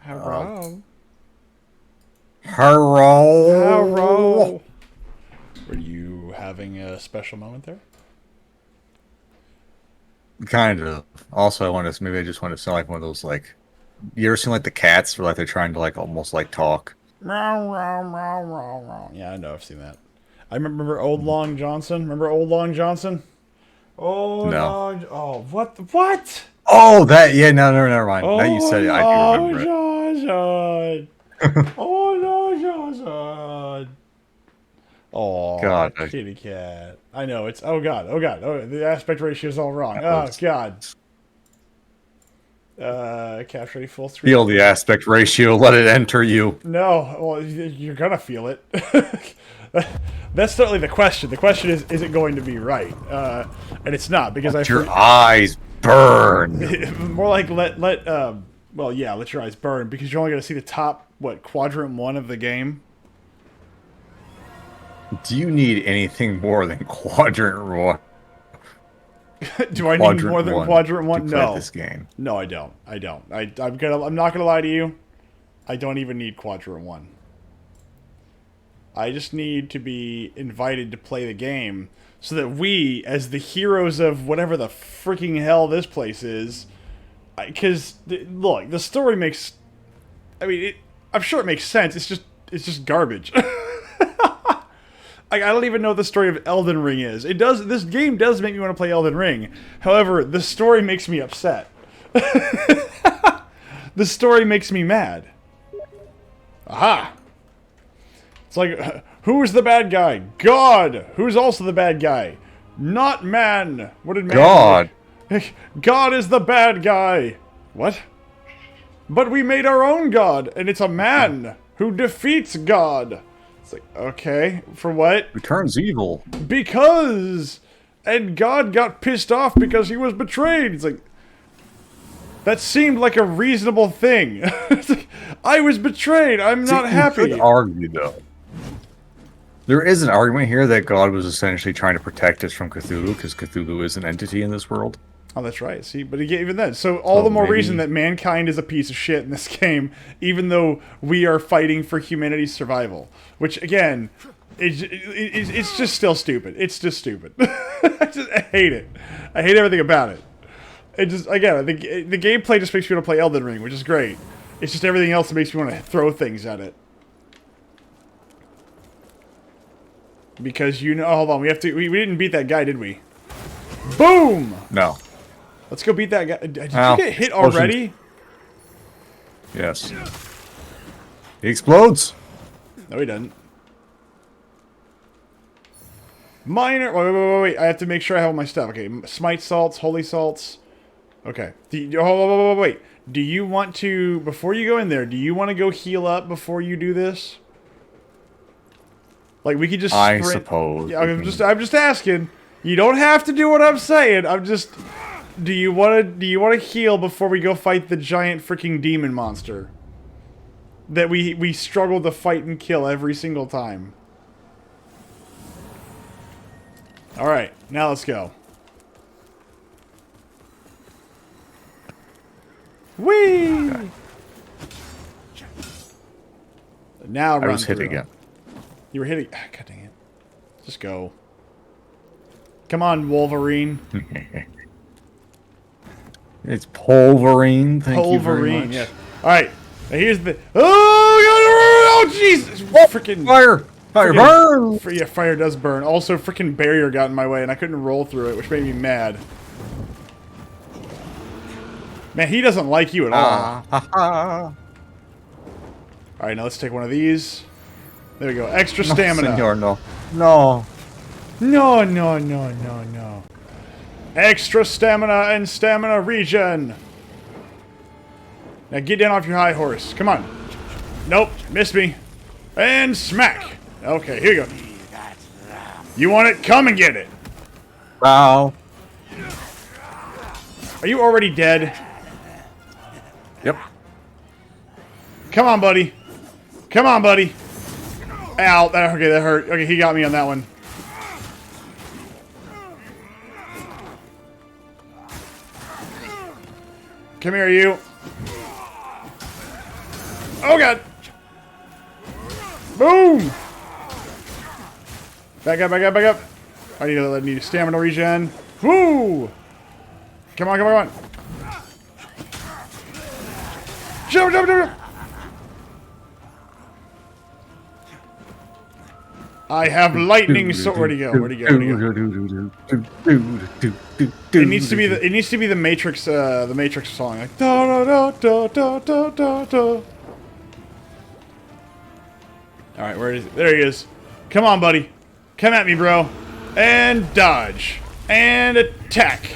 Hello. Hello. Hello. Were you having a special moment there? Kind of. Also, maybe I just want to sound like one of those like you ever seen like the cats where like they're trying to like almost like talk. Meow, meow, meow, meow, meow. Yeah, I know. I've seen that. I remember Old Long Johnson. Remember Old Long Johnson? Oh, No. Long. Oh, what? What? Oh, that yeah. No, no, never mind. Now you Oh, said it, I do Long remember it. Johnson. Oh, Long Johnson. Oh, God, kitty cat. I know it's. Oh God. Oh God. Oh, the aspect ratio is all wrong. Oh God. Capture ready full screen. feel the aspect ratio. Let it enter you. No, well, you're gonna feel it. That's certainly the question. The question is it going to be right? And it's not because I Let your eyes burn. more like well, yeah, let your eyes burn because you're only gonna see the top quadrant one of the game. Do you need anything more than Do I need quadrant more than one quadrant to one? play No, this game? no, I don't. I don't. I'm not gonna lie to you. I don't even need quadrant one. I just need to be invited to play the game so that we, as the heroes of whatever the freaking hell this place is, because look, the story makes. I mean, I'm sure it makes sense. It's just garbage. I don't even know what the story of Elden Ring is. It does. This game does make me want to play Elden Ring. However, the story makes me upset. The story makes me mad. Aha! It's like, who's the bad guy? God! Who's also the bad guy? Not man! What did man God. make? God is the bad guy! What? But we made our own God, and it's a man who defeats God! It's like, okay, for what? Returns evil. Because! And God got pissed off because he was betrayed! It's like, that seemed like a reasonable thing. It's like, I was betrayed, I'm not happy! You could argue, though. There is an argument here that God was essentially trying to protect us from Cthulhu, because Cthulhu is an entity in this world. Oh, that's right. See, but even then, so all the more maybe... reason that mankind is a piece of shit in this game, even though we are fighting for humanity's survival. Which, again, it's just still stupid. It's just stupid. I hate it. I hate everything about it. It just, again, the gameplay just makes me want to play Elden Ring, which is great. It's just everything else that makes me want to throw things at it. Because hold on, we didn't beat that guy, did we? Boom! No. Let's go beat that guy. Did you get hit already? Yes. He explodes. No, he doesn't. Minor. Wait. I have to make sure I have all my stuff. Okay, smite salts, holy salts. Okay. Wait. Do you want to, before you go in there, do you want to go heal up before you do this? Like, we could just sprint. I suppose. Yeah, I'm just asking. You don't have to do what I'm saying. Do you want to heal before we go fight the giant freaking demon monster that we struggle to fight and kill every single time? All right, now let's go. Whee! Okay. Now run. I was hit again. You were hitting. God dang it! Just go. Come on, Wolverine. It's Polverine. Thank you very much. Yeah. All right. Now here's the. Oh Jesus! Freaking fire! Fire burn! Yeah, fire does burn. Also, freaking barrier got in my way, and I couldn't roll through it, which made me mad. Man, he doesn't like you at all. All right, now let's take one of these. There we go. Extra stamina. Senor, no. No. No. Extra stamina and stamina regen. Now get down off your high horse. Come on. Nope. Missed me. And smack. Okay, here you go. You want it? Come and get it. Wow. Are you already dead? Yep. Come on, buddy. Come on, buddy. Ow. Okay, that hurt. Okay, he got me on that one. Come here, you. Oh god! Boom! Back up, back up, back up. I need a stamina regen. Woo! Come on, come on, come on. Jump, jump, jump! I have lightning sword. Where'd he go? Where'd he go? Where'd he go? It needs to be the Matrix song, like da da da da da da da. All right, where is it? There he is. Come on, buddy. Come at me, bro. And dodge and attack.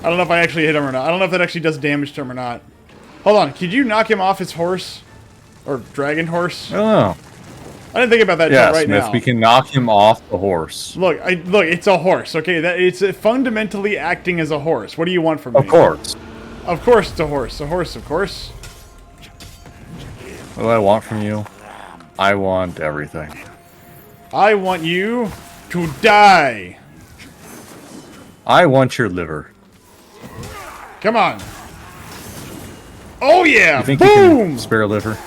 I don't know if I actually hit him or not. I don't know if that actually does damage to him or not. Hold on. Could you knock him off his horse or dragon horse? I don't know. I didn't think about that until right Smith, now. we can knock him off the horse. Look, it's a horse. Okay, it's fundamentally acting as a horse. What do you want from me? Of course. Of course, it's a horse. A horse, of course. What do I want from you? I want everything. I want you to die. I want your liver. Come on. Oh yeah! You think you Boom! can spare liver?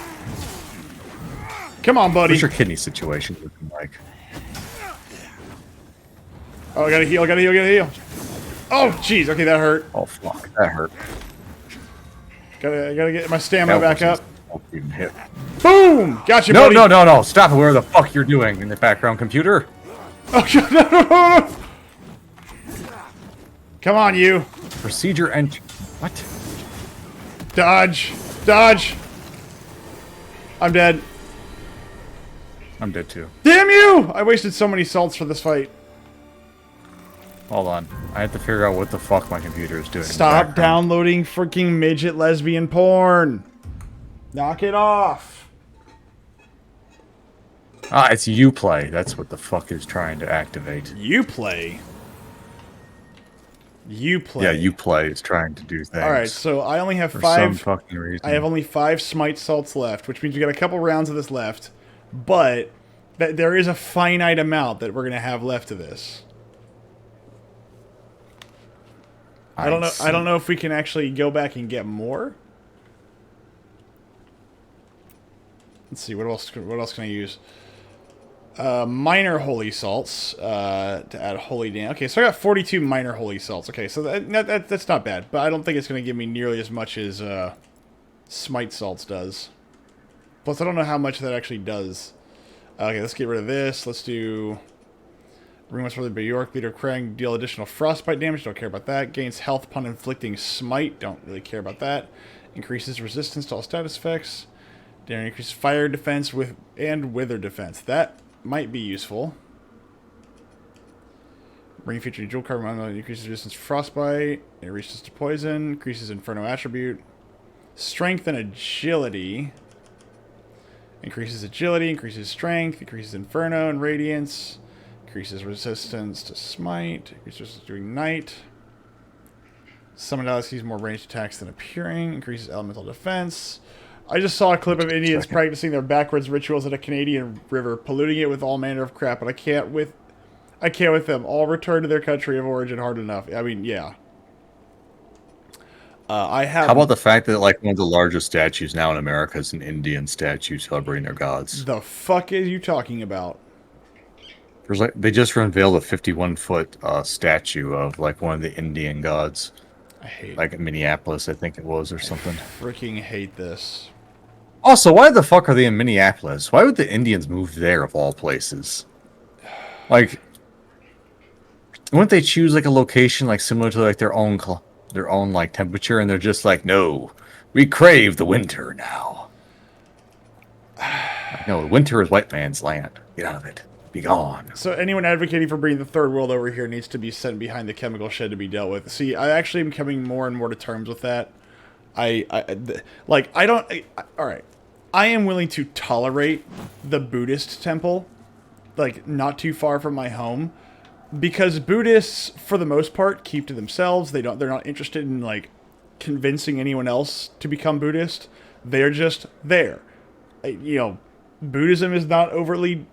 Come on, buddy. What's your kidney situation looking like? Oh, I gotta heal, gotta heal, gotta heal. Oh, jeez. Okay, that hurt. Oh fuck, that hurt. I gotta get my stamina back up. Even hit. Boom! Gotcha, No, buddy. no! Stop it! Where the fuck you're doing in the background computer? Oh, no. Come on, you. Procedure and what? Dodge. Dodge. I'm dead. I'm dead too. Damn you! I wasted so many salts for this fight. Hold on. I have to figure out what the fuck my computer is doing. in the Stop background. downloading freaking midget lesbian porn. Knock it off. Ah, it's Uplay. That's what the fuck is trying to activate. Uplay. Uplay. Yeah, Uplay is trying to do things. All right, so I only have for 5. some fucking reason. I have only 5 smite salts left, which means we got a couple rounds of this left. But there is a finite amount that we're gonna have left of this. I don't know. I don't know if we can actually go back and get more. Let's see. What else? What else can I use? Minor holy salts to add holy damage. Okay, so I got 42 minor holy salts. Okay, so that's not bad, but I don't think it's going to give me nearly as much as smite salts does. Plus, I don't know how much that actually does. Okay, let's get rid of this. Let's do Ring What's Really Bjork, Leader Krang, deal additional frostbite damage. Don't care about that. Gains health upon inflicting smite. Don't really care about that. Increases resistance to all status effects. Daring increases fire defense and wither defense. That might be useful. Ring featuring jewel carbon increases resistance to frostbite. It resistance to poison. Increases inferno attribute. Strength and agility. Increases agility, increases strength, increases inferno and radiance. Increases resistance to smite. Increases resistance to ignite. Summon allies use more ranged attacks than appearing. Increases elemental defense. I just saw a clip of Indians practicing their backwards rituals at a Canadian river, polluting it with all manner of crap, but I can't with them. All return to their country of origin hard enough. I mean, yeah. I have. How about the fact that like one of the largest statues now in America is an Indian statue celebrating their gods? The fuck is you talking about? There's like they just unveiled a 51-foot statue of like one of the Indian gods. I hate. Like Minneapolis, I think it was, or something. Freaking hate this. Also, why the fuck are they in Minneapolis? Why would the Indians move there of all places? Like, wouldn't they choose like a location like similar to like their own like temperature, and they're just like, no, we crave the winter now. No, winter is white man's land. Get out of it. Be gone. So anyone advocating for bringing the third world over here needs to be sent behind the chemical shed to be dealt with. See, I actually am coming more and more to terms with that. All right. I am willing to tolerate the Buddhist temple, like not too far from my home, because Buddhists, for the most part, keep to themselves. They're not interested in like convincing anyone else to become Buddhist. They're just there. Buddhism is not overly,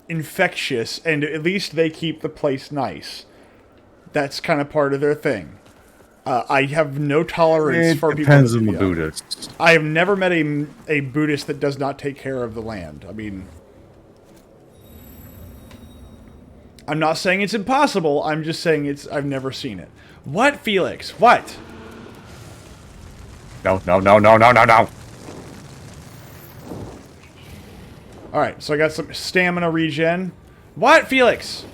infectious, and at least they keep the place nice. That's kind of part of their thing. I have no tolerance It for people. depends that on do the that. Buddhists. I have never met a Buddhist that does not take care of the land. I mean, I'm not saying it's impossible. I'm just saying I've never seen it. What, Felix? What? No, no, no, no, no, no, no. All right, so I got some stamina regen. What, Felix?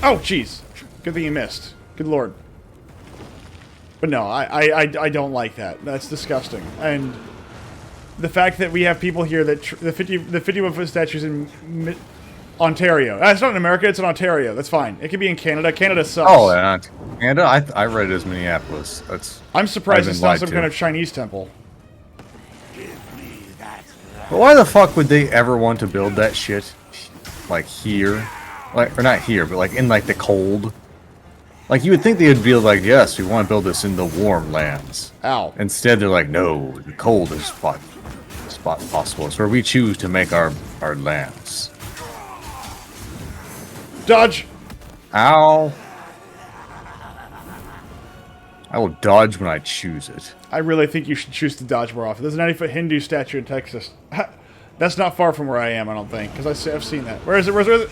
Oh, jeez. Good thing you missed. Good lord. But no, I don't like that. That's disgusting. And the fact that we have people here that the 51-foot statues in Ontario. It's not in America. It's in Ontario. That's fine. It could be in Canada. Canada sucks. Oh, and I read it as Minneapolis. I'm surprised I've it's been not lied some to. kind of Chinese temple. But why the fuck would they ever want to build that shit, like here, like or not here, but like in like the cold? Like you would think they would be like, yes, we want to build this in the warm lands. Ow. Instead, they're like, no, the coldest spot possible. It's where we choose to make our lands. Dodge. Ow. I will dodge when I choose it. I really think you should choose to dodge more often. There's a 90-foot Hindu statue in Texas. That's not far from where I am, I don't think, because I've seen that. Where is it? Where's it?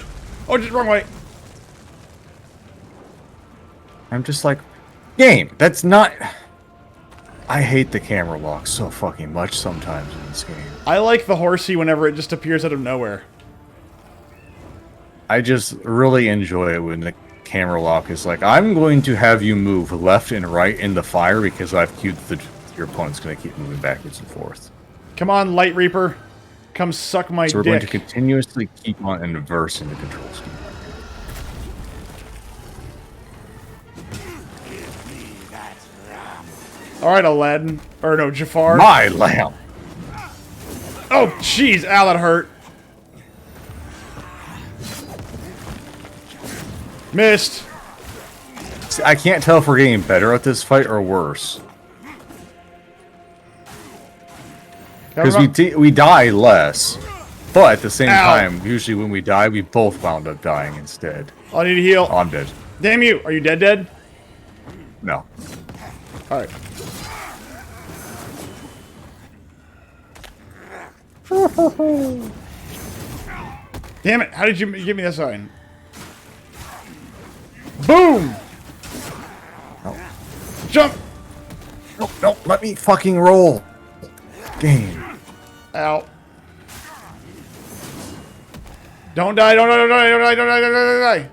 Oh, just wrong way. I'm just like, game. That's not. I hate the camera lock so fucking much sometimes in this game. I like the horsey whenever it just appears out of nowhere. I just really enjoy it when the camera lock is like, I'm going to have you move left and right in the fire because I've queued your opponent's going to keep moving backwards and forth. Come on, Light Reaper. Come suck my So we're dick. going to continuously keep on inversing the control scheme. Alright, Aladdin. Or no, Jafar. My lamb! Oh, jeez. Ow, that hurt. Missed. See, I can't tell if we're getting better at this fight or worse. Because we die less. But at the same time, usually when we die, we both wound up dying instead. I need to heal. Oh, I'm dead. Damn you. Are you dead? No. Alright. Damn it. How did you give me that sign? Boom! No. Jump! No, no, let me fucking roll. Game. Ow. Don't die, don't die, don't die, don't die, don't die, don't die, don't die.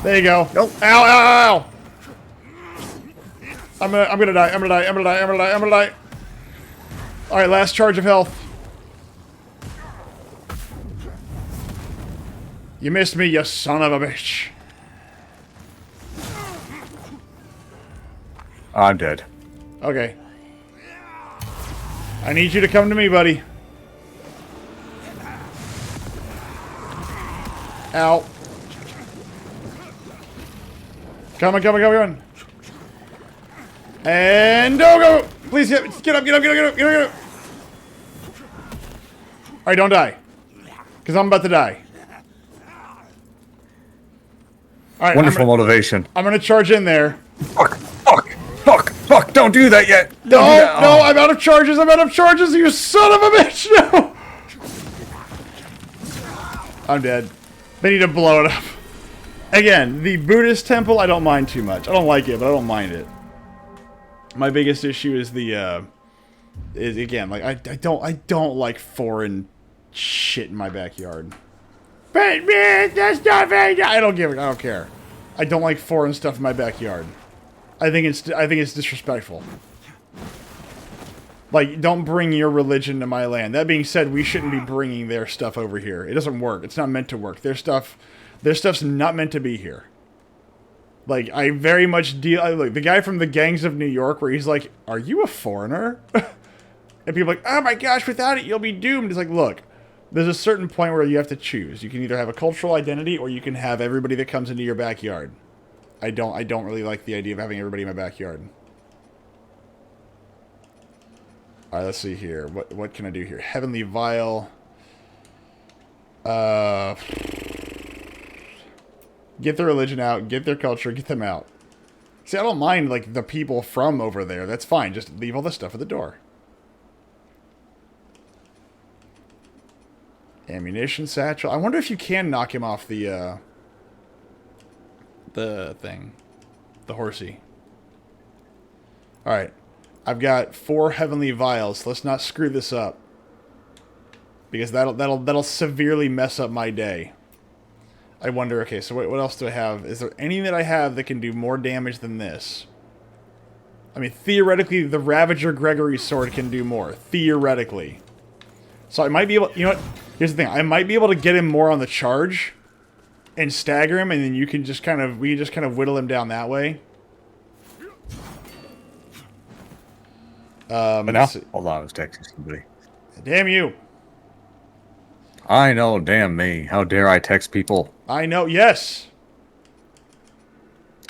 There you go. Nope. Ow, ow, ow. I'm gonna die, I'm gonna die, I'm gonna die, I'm gonna die, I'm gonna die. Alright, last charge of health. You missed me, you son of a bitch. I'm dead. Okay. I need you to come to me, buddy. Ow. Come on, come on, come on, come on. And go! Please get up, get up, get up, get up, get up, get up. Alright, don't die. Because I'm about to die. Alright, Wonderful motivation. I'm gonna charge in there. Fuck, fuck, fuck, fuck, don't do that yet. No, Don't do that. no, Oh. I'm out of charges, I'm out of charges, you son of a bitch, no! I'm dead. They need to blow it up. Again, the Buddhist temple, I don't mind too much. I don't like it, but I don't mind it. My biggest issue is is again, like, I don't like foreign shit in my backyard. But man, that's not very, I don't care. I don't like foreign stuff in my backyard. I think it's disrespectful. Like, don't bring your religion to my land. That being said, we shouldn't be bringing their stuff over here. It doesn't work. It's not meant to work. Their stuff's not meant to be here. Like, I very much deal... Look, the guy from the Gangs of New York, where he's like, are you a foreigner? And people are like, oh my gosh, without it, you'll be doomed. It's like, look, there's a certain point where you have to choose. You can either have a cultural identity, or you can have everybody that comes into your backyard. I don't really like the idea of having everybody in my backyard. All right, let's see here. What can I do here? Heavenly Vial. Get their religion out. Get their culture. Get them out. See, I don't mind like the people from over there. That's fine. Just leave all the stuff at the door. Ammunition satchel. I wonder if you can knock him off the thing. The horsey. Alright. I've got 4 heavenly vials. Let's not screw this up. Because that'll severely mess up my day. I wonder, okay, so what else do I have? Is there anything that I have that can do more damage than this? I mean, theoretically, the Ravager Gregory sword can do more. Theoretically. So I might be able... You know what? Here's the thing. I might be able to get him more on the charge and stagger him, and then you can just kind of... We can just kind of whittle him down that way. But now, hold on, I was texting somebody. Damn you. I know, damn me. How dare I text people? I know, yes.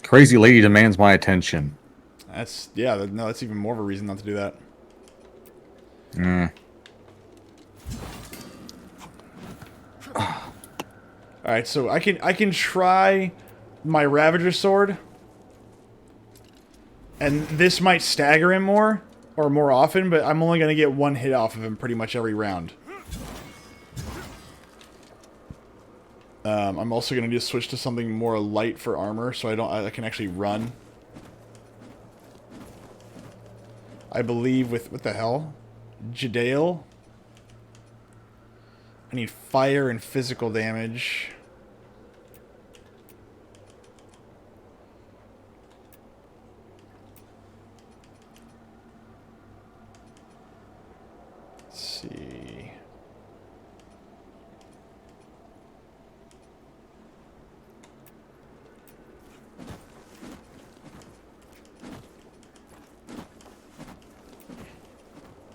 Crazy lady demands my attention. That's... Yeah, no, that's even more of a reason not to do that. Alright, so I can try my Ravager sword. And this might stagger him more, or more often, but I'm only going to get 1 hit off of him pretty much every round. I'm also going to just switch to something more light for armor, so I can actually run. I believe with... What the hell? Jadale? I need fire and physical damage. Let's see.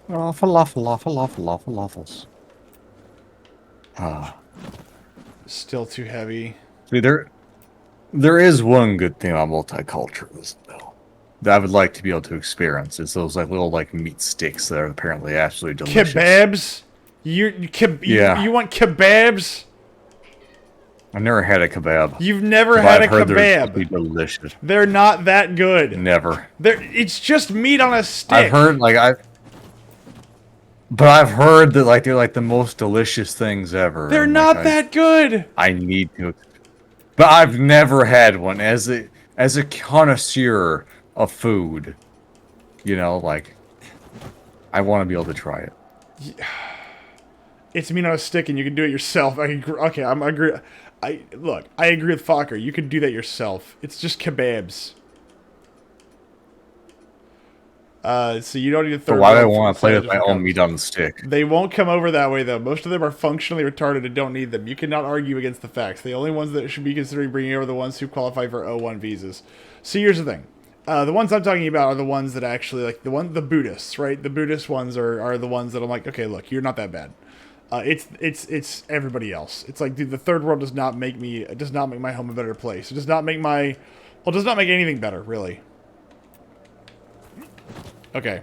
Falafels. Still too heavy. See, there is one good thing about multiculturalism, though, that I would like to be able to experience. Is those like little like meat sticks that are apparently absolutely delicious. Kebabs? You want kebabs? I've never had a kebab. You've never had a They're kebab. delicious. They're not that good. Never. It's just meat on a stick. I've heard but I've heard that like they're like the most delicious things ever. They're and, not like, that good. I need to, but I've never had one as a connoisseur of food. You know, like I want to be able to try it. It's meat on a stick, and you can do it yourself. I agree. Okay, I agree. I agree with Fokker. You can do that yourself. It's just kebabs. So you don't need a third. But why do I want to play with my own meat on the stick? They won't come over that way, though. Most of them are functionally retarded and don't need them. You cannot argue against the facts. The only ones that should be considering bringing over are the ones who qualify for O1 visas. So here's the thing. The ones I'm talking about are the ones that actually, like, the Buddhists, right? The Buddhist ones are the ones that I'm like, okay, look, you're not that bad. It's everybody else. It's like, dude, the third world does not make my home a better place. It does not make anything better, really. Okay.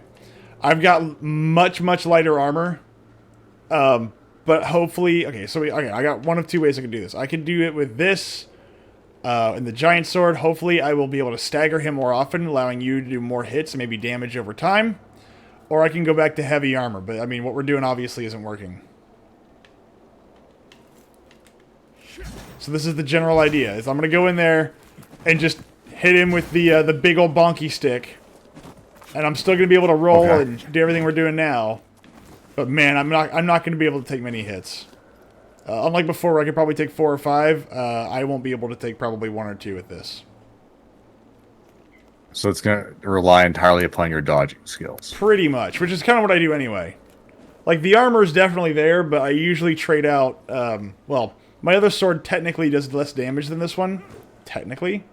I've got much lighter armor. But hopefully, okay, I got one of 2 ways I can do this. I can do it with this, and the giant sword. Hopefully I will be able to stagger him more often, allowing you to do more hits and maybe damage over time. Or I can go back to heavy armor, but I mean, what we're doing obviously isn't working. So this is the general idea, is I'm going to go in there and just hit him with the big old bonky stick. And I'm still going to be able to roll and do everything we're doing now. But man, I'm not going to be able to take many hits. Unlike before, where I could probably take 4 or 5, I won't be able to take probably 1 or 2 with this. So it's going to rely entirely upon your dodging skills. Pretty much, which is kind of what I do anyway. Like, the armor is definitely there, but I usually trade out... well, my other sword technically does less damage than this one. Technically.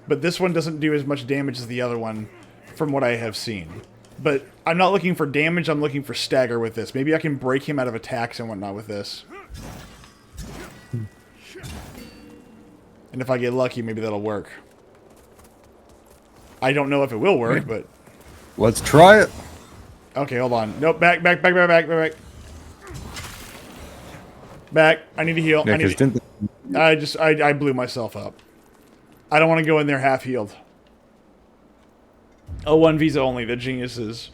But this one doesn't do as much damage as the other one, from what I have seen. But I'm not looking for damage, I'm looking for stagger with this. Maybe I can break him out of attacks and whatnot with this. And if I get lucky, maybe that'll work. I don't know if it will work, but... Let's try it. Okay, hold on. Nope, back. Back. I need to heal. Yeah, because I blew myself up. I don't want to go in there half healed. O1 visa only, the geniuses.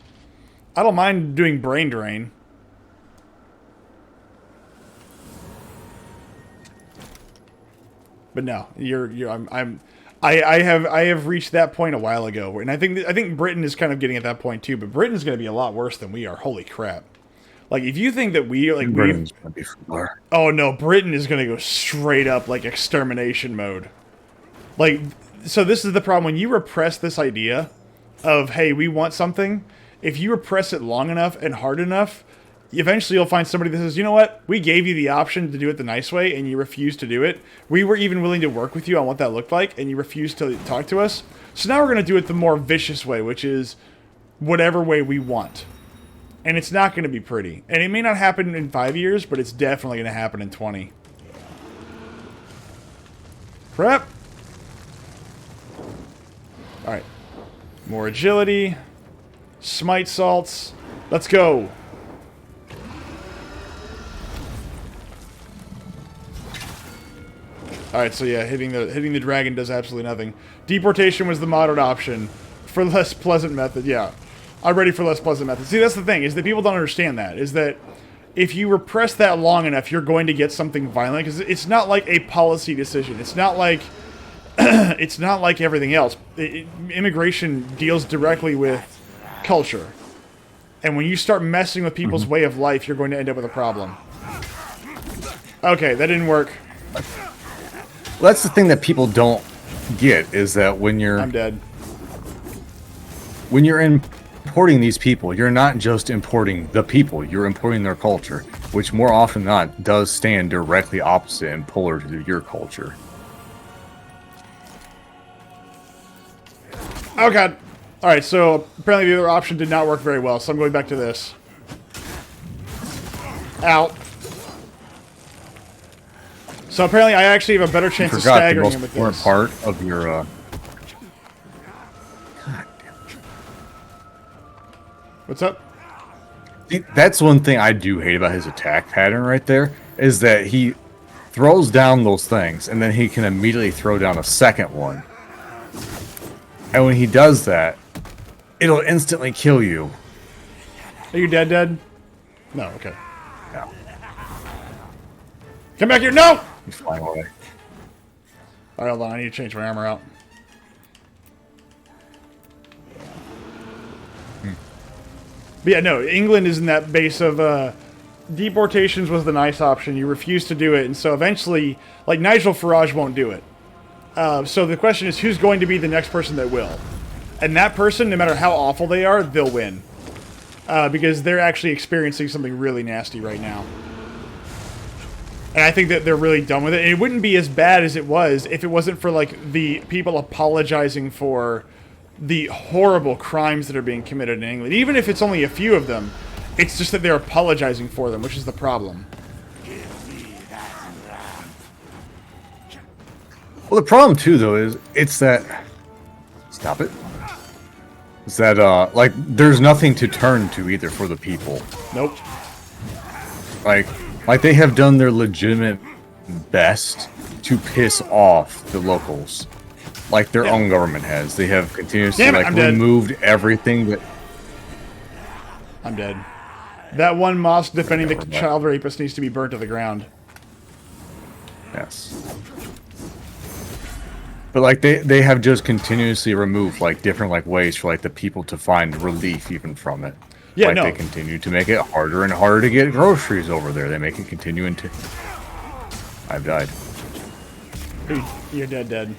I don't mind doing brain drain. But no, I have reached that point a while ago, and I think Britain is kind of getting at that point too. But Britain's going to be a lot worse than we are. Holy crap! Like if you think that Britain's gonna be far. oh no, Britain is going to go straight up like extermination mode. Like, so this is the problem when you repress this idea of hey, we want something. If you repress it long enough and hard enough, eventually you'll find somebody that says, you know what, we gave you the option to do it the nice way and you refused to do it. We were even willing to work with you on what that looked like and you refused to talk to us. So now we're going to do it the more vicious way, which is whatever way we want. And it's not going to be pretty. And it may not happen in 5 years, but it's definitely going to happen in 20. Prep. Alright. More agility. Smite salts. Let's go. Alright, so yeah, hitting the dragon does absolutely nothing. Deportation was the moderate option for less pleasant method. Yeah. I'm ready for less pleasant method. See, that's the thing, is that people don't understand that. Is that if you repress that long enough, you're going to get something violent. Because it's not like a policy decision. It's not like it's not like everything else. Immigration deals directly with culture. And when you start messing with people's way of life, you're going to end up with a problem. Okay, that didn't work. Well, that's the thing that people don't get, is that when you're... I'm dead. When you're importing these people, you're not just importing the people, you're importing their culture, which more often than not does stand directly opposite and polar to your culture. Oh god. Alright, so apparently the other option did not work very well, so I'm going back to this. Out. So apparently I actually have a better chance of staggering him with this. I forgot the most important part of your... God damn. What's up? See, that's one thing I do hate about his attack pattern right there, is that he throws down those things, and then he can immediately throw down a second one. And when he does that, it'll instantly kill you. Are you dead? No, okay. No. Come back here, no! He's flying away. Alright, hold on, I need to change my armor out. But yeah, no, England is in that base of, deportations was the nice option. You refused to do it, and so eventually, like, Nigel Farage won't do it. So the question is, who's going to be the next person that will? And that person, no matter how awful they are, they'll win. Because they're actually experiencing something really nasty right now. And I think that they're really done with it. And it wouldn't be as bad as it was if it wasn't for, like, the people apologizing for the horrible crimes that are being committed in England. Even if it's only a few of them, it's just that they're apologizing for them, which is the problem. Well, the problem, too, though, is it's that... Stop it. It's that, like, there's nothing to turn to either for the people. Nope. Like they have done their legitimate best to piss off the locals. Like their own government has. They have continuously, like, removed everything that... I'm dead. That one mosque defending the child rapist needs to be burnt to the ground. Yes. But, like, they have just continuously removed, like, different, like, ways for, like, the people to find relief even from it. Yeah, like, no. they continue to make it harder and harder to get groceries over there. They make it continue into... I've died. You're dead.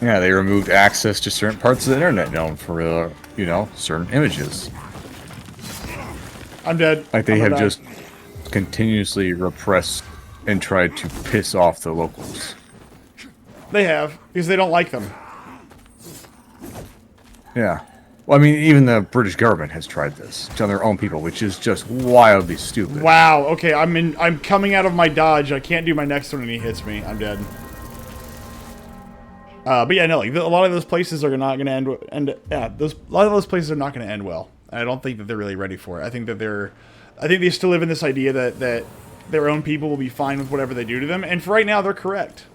Yeah, they removed access to certain parts of the internet known for, you know, certain images. I'm dead. Like, they have just continuously repressed and tried to piss off the locals. They have, because they don't like them. Yeah. Well, I mean, even the British government has tried this on their own people, which is just wildly stupid. Wow, okay, I'm coming out of my dodge. I can't do my next one and he hits me. I'm dead. But yeah, no, like, a lot of those places are not going to end. Yeah, a lot of those places are not going to end well. I don't think that they're really ready for it. I think they still live in this idea that their own people will be fine with whatever they do to them. And for right now, they're correct.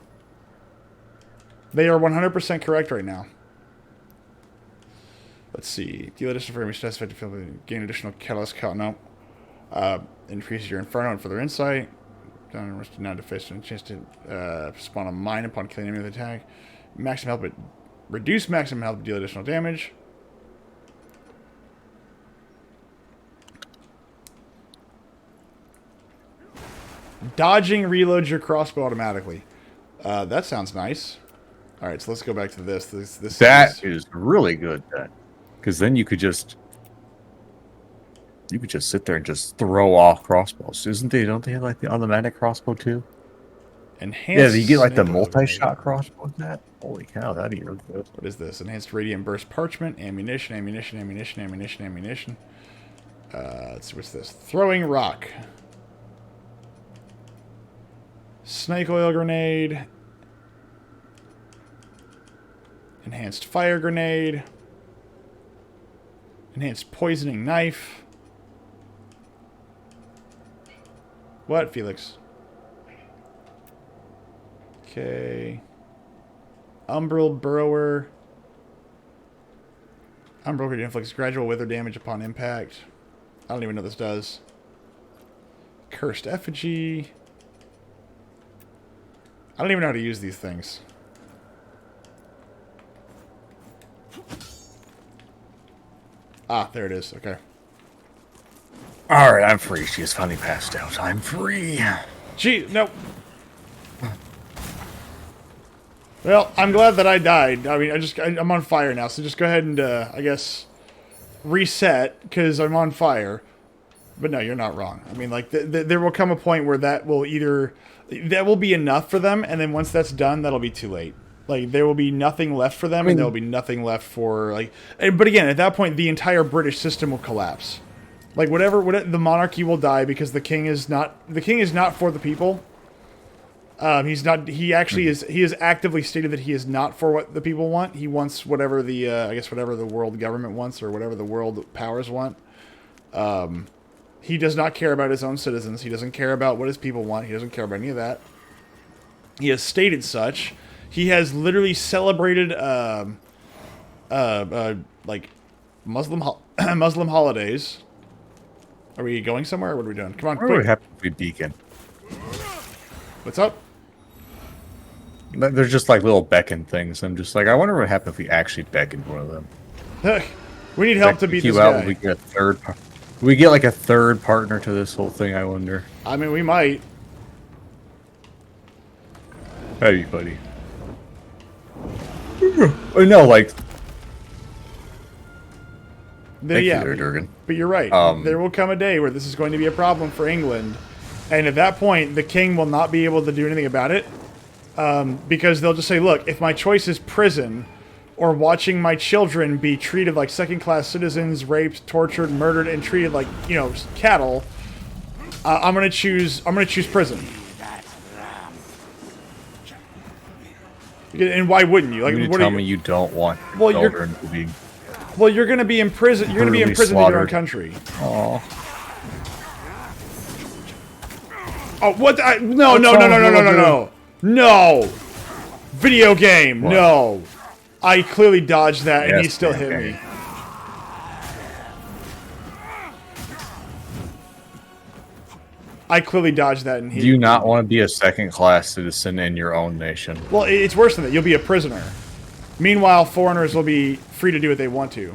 They are 100% correct right now. Let's see. Deal additional frame stress effect to feel gain additional catalyst count. No. Increases your inferno and further insight. Now deficient chance to spawn a mine upon killing enemy with attack. Maximum health, but reduce maximum health, but deal additional damage. Dodging reloads your crossbow automatically. That sounds nice. All right, so let's go back to this. That is really good, then, because then you could just sit there and just throw off crossbows. Don't they have like the automatic crossbow too? Enhanced. Yeah, you get like the multi-shot crossbow with that. Holy cow, that'd be really good. What is this? Enhanced radiant burst parchment, ammunition. Let's see, what's this? Throwing rock. Snake oil grenade. Enhanced fire grenade. Enhanced poisoning knife. What, Felix? Okay. Umbral Burrower. Umbral inflicts gradual wither damage upon impact. I don't even know what this does. Cursed Effigy. I don't even know how to use these things. Ah, there it is. Okay. Alright, I'm free. She has finally passed out. I'm free. Gee, no. Well, I'm glad that I died. I mean, I'm on fire now, so just go ahead and, I guess, reset, because I'm on fire. But no, you're not wrong. I mean, like, there will come a point where that will be enough for them, and then once that's done, that'll be too late. Like, there will be nothing left for them, and there will be nothing left for, like... But again, at that point, the entire British system will collapse. Like, whatever the monarchy will die because the king is not for the people. He has actively stated that he is not for what the people want. He wants whatever whatever the world government wants, or whatever the world powers want. He does not care about his own citizens. He doesn't care about what his people want. He doesn't care about any of that. He has stated such. He has literally celebrated like Muslim holidays. Are we going somewhere, or what are we doing? Come on, What quick. would happen if we beacon? What's up? There's just like little beckon things. I'm just like, I wonder what would happen if we actually beckoned one of them. We need help to beat this out, guy. we get a third. We get like a third partner to this whole thing. I wonder. I mean, we might. That'd be funny. Oh no, like. Thank you there, Durgan. But you're right. There will come a day where this is going to be a problem for England, and at that point, the king will not be able to do anything about it, because they'll just say, "Look, if my choice is prison, or watching my children be treated like second-class citizens, raped, tortured, murdered, and treated like cattle, I'm gonna choose prison." And why wouldn't you? Like, You tell me you don't want your children to be. Well, you're going to be in prison. You're going to be in prison in your own country. Oh. Oh, what? No. Video game. What? No. I clearly dodged that, and he still hit me. I clearly dodged that, and he. Do you not want to be a second-class citizen in your own nation? Well, it's worse than that. You'll be a prisoner. Meanwhile, foreigners will be free to do what they want to.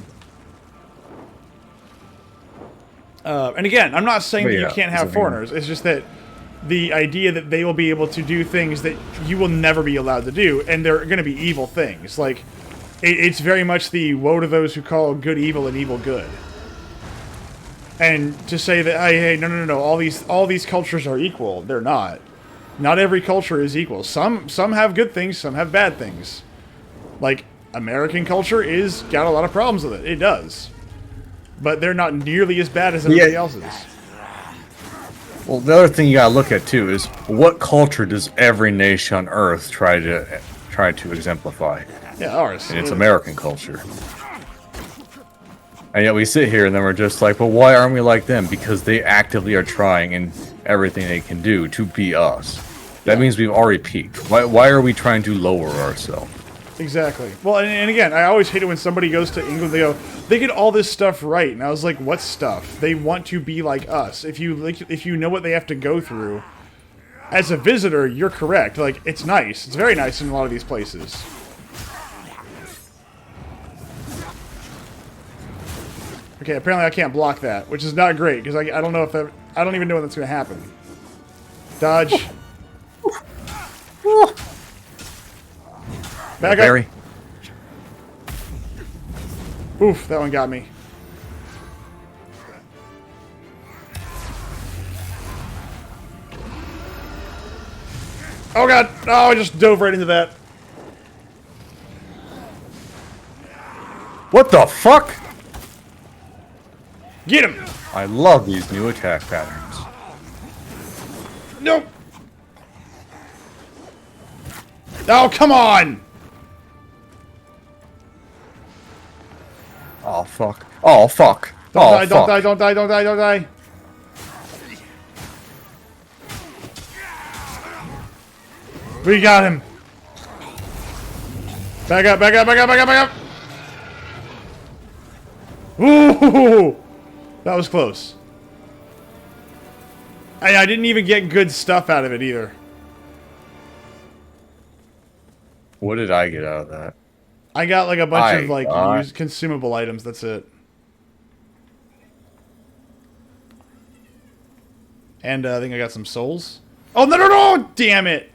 And again, I'm not saying that you can't have foreigners. It's just that the idea that they will be able to do things that you will never be allowed to do, and they're going to be evil things. Like, it's very much the woe to those who call good evil and evil good. And to say that, hey, no, all these cultures are equal. They're not. Not every culture is equal. Some have good things, some have bad things. Like, American culture got a lot of problems with it. It does. But they're not nearly as bad as everybody else's. Well, the other thing you gotta look at, too, is what culture does every nation on Earth try to exemplify? Yeah, ours. And it's American culture. And yet we sit here and then we're just like, well, why aren't we like them? Because they actively are trying and everything they can do to be us. That means we've already peaked. Why are we trying to lower ourselves? Exactly. Well, and again, I always hate it when somebody goes to England. They go, they get all this stuff right, and I was like, what stuff? They want to be like us. If you know what they have to go through, as a visitor, you're correct. Like, it's nice. It's very nice in a lot of these places. Okay, apparently I can't block that, which is not great because I don't know if that, I don't even know when that's going to happen. Dodge. Back up. Barry. Oof, that one got me. Oh god! Oh, I just dove right into that. What the fuck? Get him! I love these new attack patterns. Nope! Oh, come on! Oh fuck. Oh fuck. Don't Oh die, don't fuck. die, don't die, don't die, don't die. We got him. Back up, back up, back up, back up, back up. Ooh! That was close. I didn't even get good stuff out of it either. What did I get out of that? I got like a bunch of I like got- used consumable items, that's it. And I think I got some souls. Oh, no, no, no! Damn it!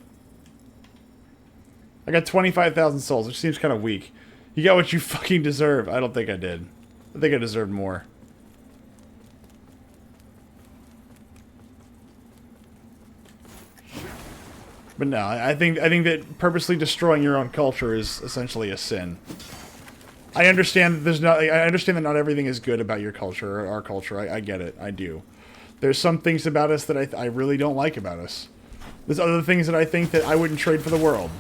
I got 25,000 souls, which seems kind of weak. You got what you fucking deserve. I don't think I did. I think I deserved more. But no, I think that purposely destroying your own culture is essentially a sin. I understand that there's not. I understand that not everything is good about your culture or our culture. I get it. I do. There's some things about us that I really don't like about us. There's other things that I think that I wouldn't trade for the world.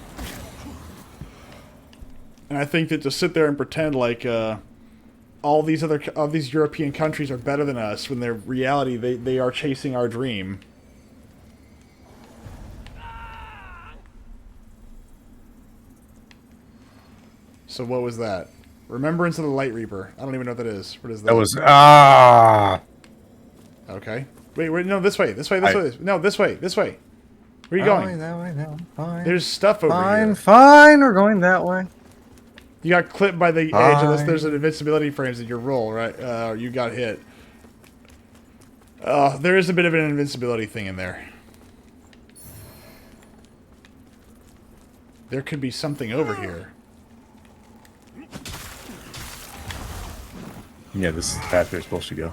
And I think that to sit there and pretend like all these European countries are better than us, when in reality they are chasing our dream. So what was that? Remembrance of the Light Reaper. I don't even know what that is. What is that? That was Okay. Wait, no, this way. This way, this way. No, this way. This way. Where are you going? That way, that way. Fine. There's stuff over Fine, here. fine. We're going that way. You got clipped by the edge unless Fine. there's an invincibility frames in your roll, right? You got hit. There is a bit of an invincibility thing in there. There could be something over here. Yeah, this is the path we're supposed to go.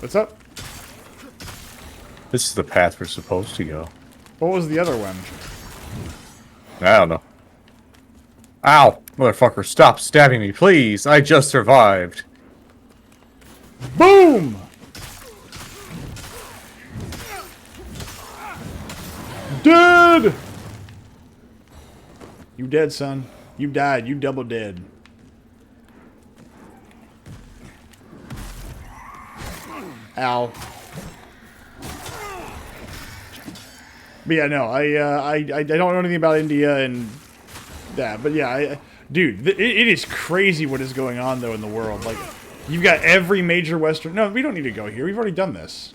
What's up? This is the path we're supposed to go. What was the other one? I don't know. Ow! Motherfucker, stop stabbing me, please! I just survived. Boom! Dead! You dead, son. You died. You double dead. Ow. But yeah, no, I don't know anything about India and that, but yeah, dude, it is crazy what is going on though in the world. Like, you've got every major Western. No, we don't need to go here. We've already done this,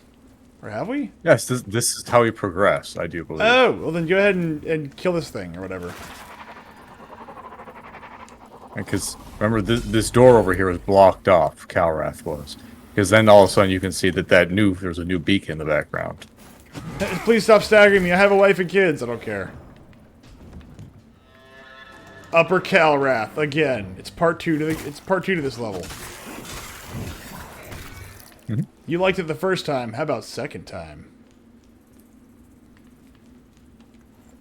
or have we? Yes, this is how we progress, I do believe. Oh, well then go ahead and kill this thing or whatever. Because remember, this door over here was blocked off. Calrath was, because then all of a sudden you can see that there's a new beacon in the background. Please stop staggering me. I have a wife and kids. I don't care. Upper Calrath again. It's part two to this level. Mm-hmm. You liked it the first time. How about second time?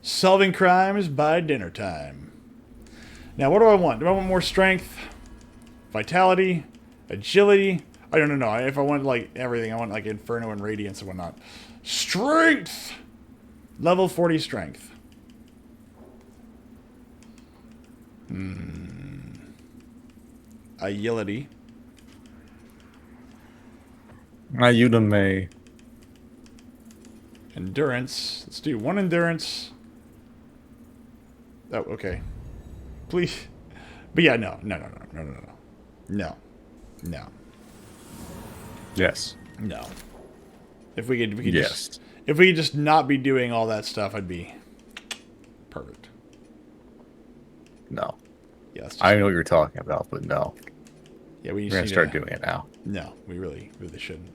Solving crimes by dinner time. Now, what do I want? Do I want more strength, vitality, agility? Oh, no. If I want like everything, I want like Inferno and Radiance and whatnot. Strength. Level 40 strength. Agility. Ayúdame. Endurance. Let's do 1 endurance. Oh, okay. Please. But yeah, no. No. Yes. No. If we could Yes. just, if we could just not be doing all that stuff, I'd be perfect. No. Yeah, that's I know what you're talking about, but no. yeah, we We're just gonna need start to, doing it now. No, we really shouldn't.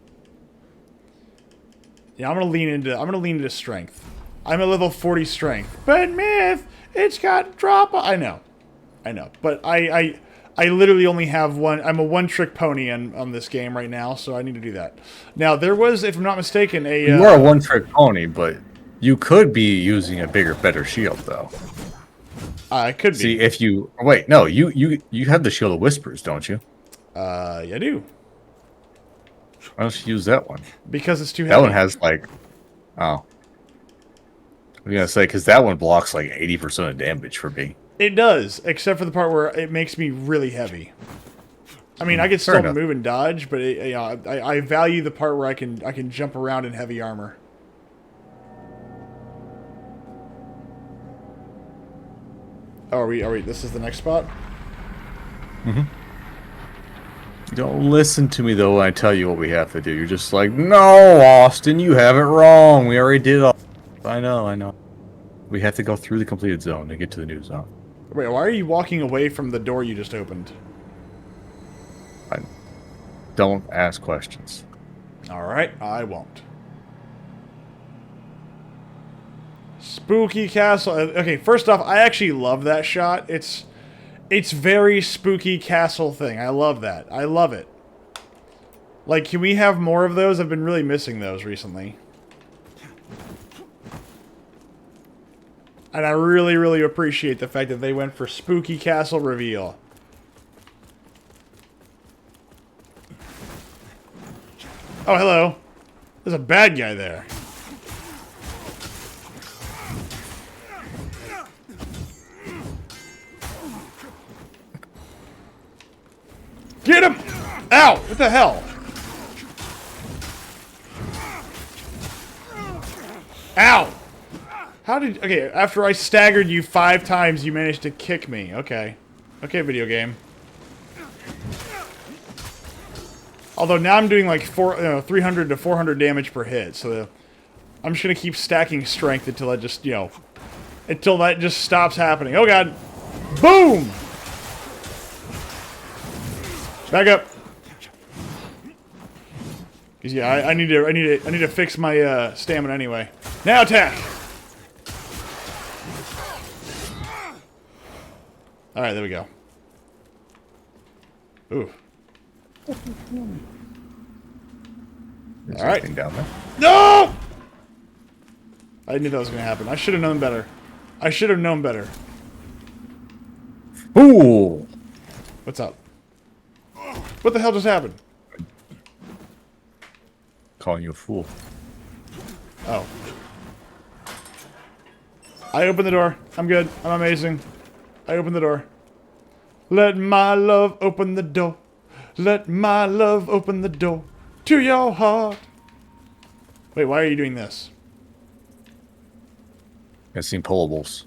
Yeah, I'm gonna lean into strength. I'm a level 40 strength, but myth, it's got drop. I know, but I literally only have one. I'm a one-trick pony on this game right now, so I need to do that. Now there was, if I'm not mistaken, a You are a one-trick pony, but you could be using a bigger, better shield, though. I could be. See, if you wait, no, you have the Shield of Whispers, don't you? Yeah, I do. Why don't you use that one? Because it's too heavy. That one has like, oh, I was gonna say because that one blocks like 80% of damage for me. It does, except for the part where it makes me really heavy. I mean, I can still enough. move and dodge, but I value the part where I can jump around in heavy armor. Oh, are we? This is the next spot? Don't listen to me though when I tell you what we have to do. You're just like, no, Austin, you have it wrong. We already did all. I know. We have to go through the completed zone to get to the new zone. Wait, why are you walking away from the door you just opened? Don't ask questions. Alright, I won't. Spooky Castle. Okay, first off, I actually love that shot. It's very spooky castle thing. I love that. I love it. Like, can we have more of those? I've been really missing those recently. And I really appreciate the fact that they went for spooky castle reveal. Oh, hello. There's a bad guy there. Get him! Ow! What the hell? Ow! How did... Okay, after I staggered you 5 times, you managed to kick me. Okay. Okay, video game. Although now I'm doing like 300 to 400 damage per hit, so I'm just gonna keep stacking strength until I just, until that just stops happening. Oh god! Boom! Back up. Cause yeah, I need to fix my stamina anyway. Now attack! All right, there we go. Ooh. There's All right. anything down there. No! I knew that was going to happen. I should have known better. I should have known better. Ooh! What's up? What the hell just happened? Calling you a fool. Oh. I opened the door. I'm good. I'm amazing. I opened the door. Let my love open the door. Let my love open the door to your heart. Wait, why are you doing this? I've seen pullables.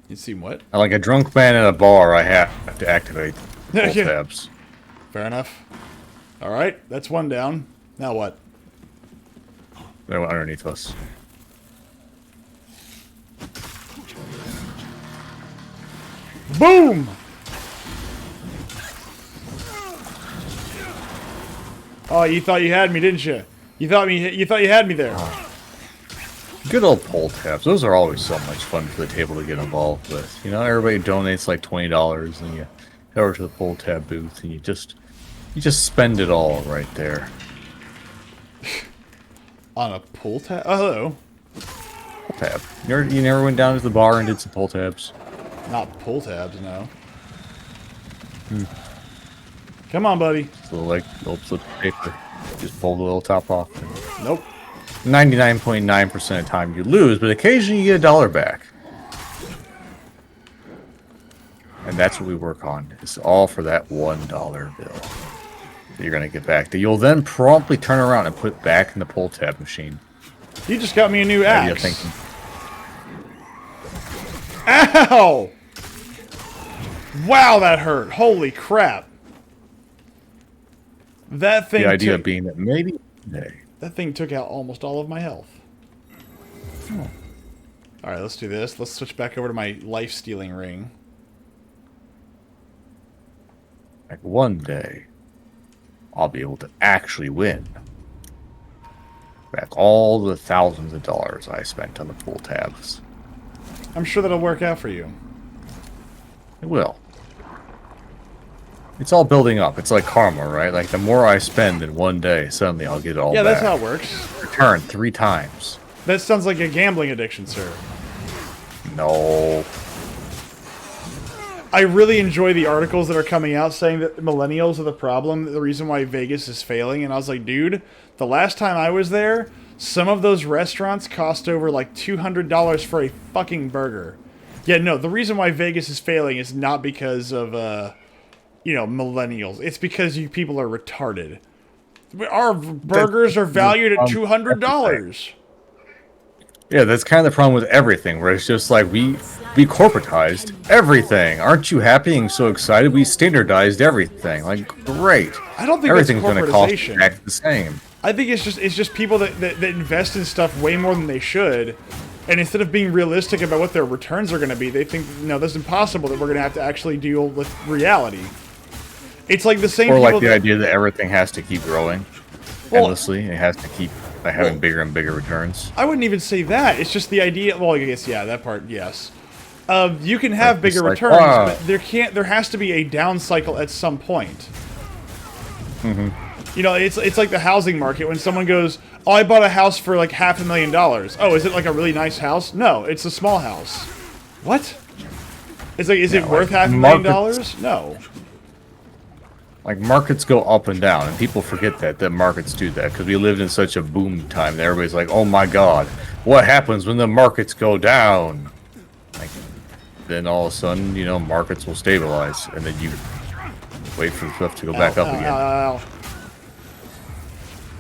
You seen what? Like a drunk man at a bar, I have to activate pull Yeah. tabs. Fair enough. Alright, that's one down. Now what? They went underneath us. Boom! Oh, you thought you had me, didn't you? You thought you had me there. Good old pull tabs. Those are always so much fun for the table to get involved with. You know, everybody donates like $20 and you head over to the pull tab booth and you just spend it all right there. On a pull tab? Oh, hello. Pull tab. You never went down to the bar and did some pull tabs? Not pull tabs, no. Come on, buddy. So like little slip of paper. Just pull the little top off. Nope. 99.9% of the time you lose, but occasionally you get $1 back. And that's what we work on. It's all for that $1 bill. that you're gonna get back that you'll then promptly turn around and put back in the pull tab machine. You just got me a new Idea axe. thinking. Ow! Wow, that hurt. Holy crap. That thing The idea took, being that maybe hey, that thing took out almost all of my health. oh, Alright, let's do this. Let's switch back over to my life-stealing ring. like one day I'll be able to actually win back all the thousands of dollars I spent on the pull tabs. I'm sure that'll work out for you. It will. It's all building up. It's like karma, right? Like the more I spend in one day, suddenly I'll get it all Yeah, back. that's how it works. Return 3 times. That sounds like a gambling addiction, sir. No. I really enjoy the articles that are coming out saying that millennials are the problem, the reason why Vegas is failing. And I was like, dude, the last time I was there, some of those restaurants cost over like $200 for a fucking burger. Yeah, no, the reason why Vegas is failing is not because of, millennials. It's because you people are retarded. Our burgers are valued at $200. Yeah, that's kind of the problem with everything, where it's just like we corporatized everything. Aren't you happy and so excited? We standardized everything. Like, great. I don't think Everything's that's going to cost corporatization. back the same. I think it's just people that invest in stuff way more than they should, and instead of being realistic about what their returns are going to be, they think, no, this is impossible, that we're going to have to actually deal with reality. It's like the same Or people like the that, idea that everything has to keep growing endlessly. It has to keep having bigger and bigger returns. I wouldn't even say that. It's just the idea. Well, I guess that part, yes. You can have bigger like, returns, wow. but there has to be a down cycle at some point. Mm-hmm. You know, it's like the housing market. When someone goes, "Oh, I bought a house for like $500,000." Oh, is it like a really nice house? No, it's a small house. What? It's like, is it worth $500,000? No. Like, markets go up and down, and people forget that markets do that, because we lived in such a boom time that everybody's like, oh my god, what happens when the markets go down? Like, then all of a sudden, markets will stabilize, and then you wait for stuff to go back up again. Ow.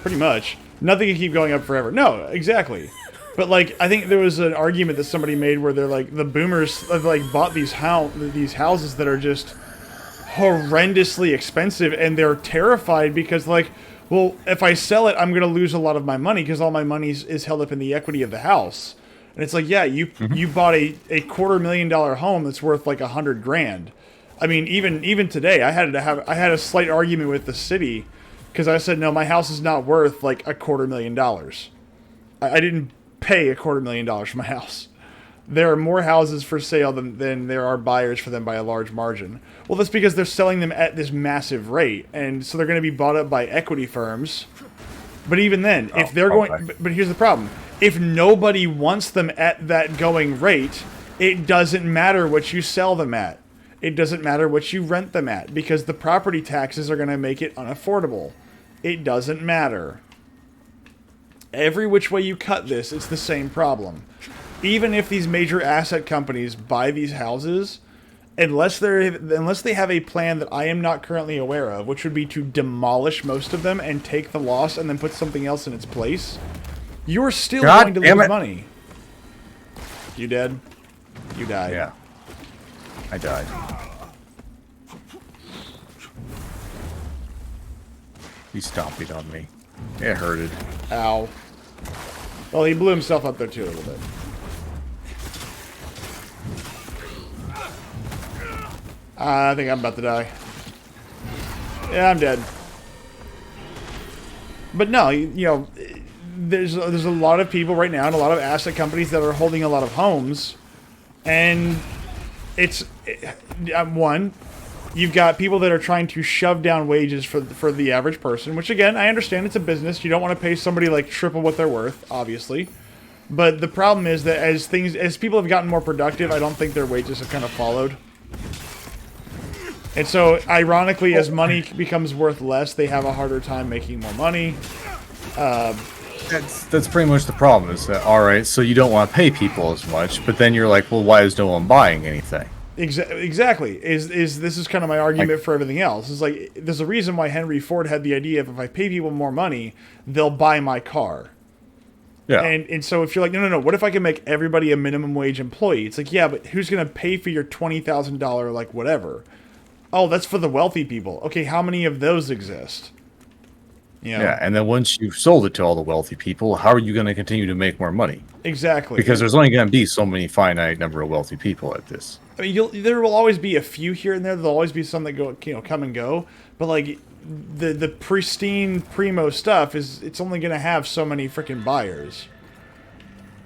Pretty much. Nothing can keep going up forever. No, exactly. But, like, I think there was an argument that somebody made where they're like, the boomers have, like, bought these houses that are just horrendously expensive, and they're terrified because, like, well, if I sell it, I'm going to lose a lot of my money because all my money is held up in the equity of the house. And it's like, yeah, you bought a $250,000 home that's worth like $100,000. I mean, even today, I had a slight argument with the city because I said, no, my house is not worth like $250,000. I didn't pay $250,000 for my house. There are more houses for sale than there are buyers for them by a large margin. Well, that's because they're selling them at this massive rate, and so they're going to be bought up by equity firms. But even then, if they're going... But here's the problem. If nobody wants them at that going rate, it doesn't matter what you sell them at. It doesn't matter what you rent them at, because the property taxes are going to make it unaffordable. It doesn't matter. Every which way you cut this, it's the same problem. Even if these major asset companies buy these houses, unless they have a plan that I am not currently aware of, which would be to demolish most of them and take the loss and then put something else in its place, you're still going to lose money. You dead? You died. Yeah. I died. He stomped it on me. It hurted. Ow. Well, he blew himself up there too a little bit. I think I'm about to die. Yeah, I'm dead. But no, there's a lot of people right now and a lot of asset companies that are holding a lot of homes, and one, you've got people that are trying to shove down wages for the average person, which again, I understand it's a business. You don't want to pay somebody like triple what they're worth, obviously. But the problem is that as people have gotten more productive, I don't think their wages have kind of followed. And so, ironically, as money becomes worth less, they have a harder time making more money. That's pretty much the problem, is that, alright, so you don't want to pay people as much, but then you're like, well, why is no one buying anything? Exactly. Is this is kind of my argument for everything else? Is like there's a reason why Henry Ford had the idea of if I pay people more money, they'll buy my car. Yeah. And so if you're like, no, what if I can make everybody a minimum wage employee? It's like, yeah, but who's gonna pay for your $20,000 like whatever? Oh, that's for the wealthy people. Okay, how many of those exist? You know? Yeah, and then once you've sold it to all the wealthy people, how are you going to continue to make more money? Exactly. Because there's only going to be so many finite number of wealthy people at this. I mean, there will always be a few here and there. There'll always be some that go, come and go. But like the pristine primo stuff it's only going to have so many freaking buyers.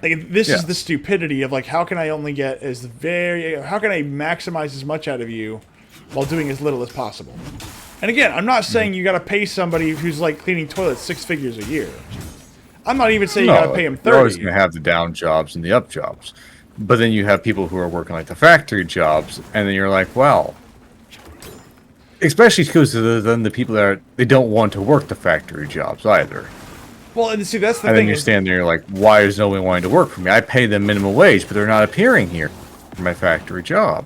Like this is the stupidity of like, how can I only get how can I maximize as much out of you while doing as little as possible? And again, I'm not saying you got to pay somebody who's like cleaning toilets 6 figures a year. I'm not even saying you got to pay him 30. You're always going to have the down jobs and the up jobs. But then you have people who are working like the factory jobs, and then you're like, well, especially because then the people they don't want to work the factory jobs either. Well, and see, that's the thing. And then you stand there, you're like, why is no one wanting to work for me? I pay them minimum wage, but they're not appearing here for my factory job.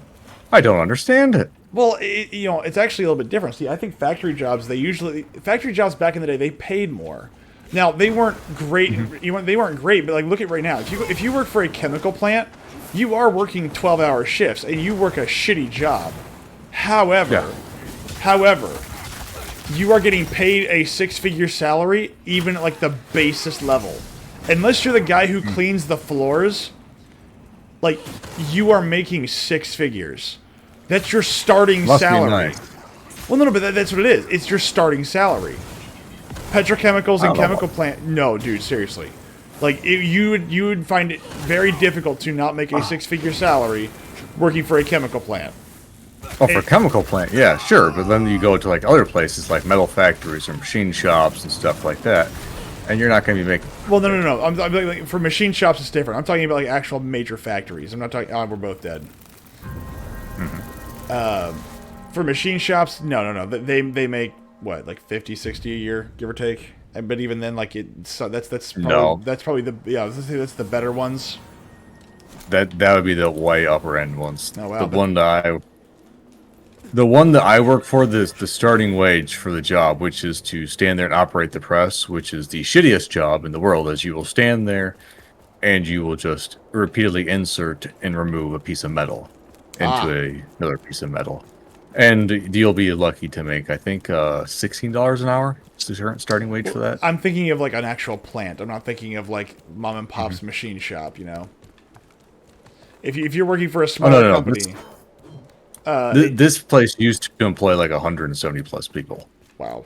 I don't understand it. Well, it's actually a little bit different. See, I think factory jobs back in the day, they paid more. Now, they weren't great. They weren't great, but like, look at right now. If you work for a chemical plant, you are working 12-hour shifts, and you work a shitty job. However, you are getting paid a 6-figure salary, even at like the basest level. Unless you're the guy who cleans the floors, like, you are making 6 figures. That's your starting salary. Nice. Well, no, but that's what it is. It's your starting salary. Petrochemicals and chemical plant. No, dude, seriously. Like, you would find it very difficult to not make a 6-figure salary working for a chemical plant. Oh, for a chemical plant, yeah, sure. But then you go to like other places like metal factories or machine shops and stuff like that, and you're not going to be making. Well, no. I'm like, for machine shops, it's different. I'm talking about like actual major factories. I'm not talking. Oh, we're both dead. For machine shops, no. They make what, like 50, 60 a year, give or take. But even then, like that's probably that's the better ones. That would be the way upper end ones. Oh, wow, the one that I work for, the starting wage for the job, which is to stand there and operate the press, which is the shittiest job in the world, as you will stand there and you will just repeatedly insert and remove a piece of metal into another piece of metal. And you'll be lucky to make, I think, $16 an hour is the current starting wage for that. I'm thinking of like an actual plant. I'm not thinking of like mom and pop's machine shop, you know? If you're working for a smaller company... this place used to employ like 170 plus people. Wow.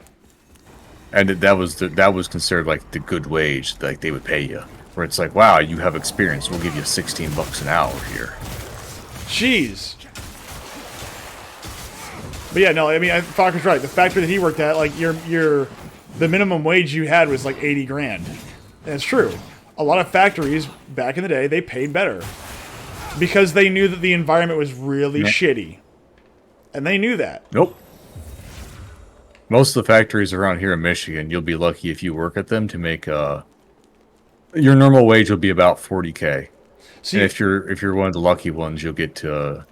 And that was considered like the good wage, like they would pay you. Where it's like, wow, you have experience, we'll give you $16 an hour here. Jeez. But yeah, no, I mean, Falker's right. The factory that he worked at, like the minimum wage you had was like 80 grand. And it's true. A lot of factories back in the day, they paid better because they knew that the environment was really shitty. And they knew that. Nope. Most of the factories around here in Michigan, you'll be lucky if you work at them to make your normal wage will be about 40K. See, and if you're one of the lucky ones, you'll get to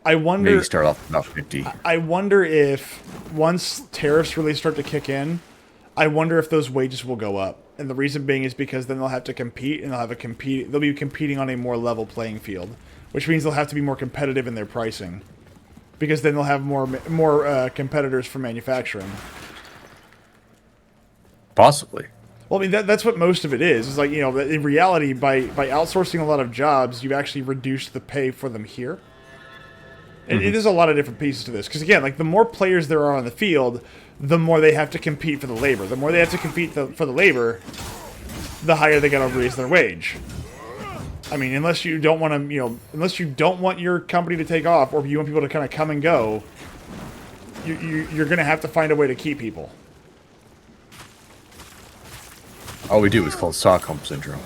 maybe start off about 50. I wonder if once tariffs really start to kick in, I wonder if those wages will go up. And the reason being is because then they'll have to compete, and they'll be competing on a more level playing field, which means they'll have to be more competitive in their pricing. Because then they'll have more competitors for manufacturing. Possibly. Well, I mean, that's what most of it is. It's like, you know, in reality, by outsourcing a lot of jobs, you've actually reduced the pay for them here. And there's a lot of different pieces to this. Because, again, like, the more players there are on the field, the more they have to compete for the labor. The more they have to compete for the labor, the higher they got to raise their wage. I mean, unless you don't want to, unless you don't want your company to take off, or you want people to kind of come and go, you're going to have to find a way to keep people. All we do is called Stockholm Syndrome.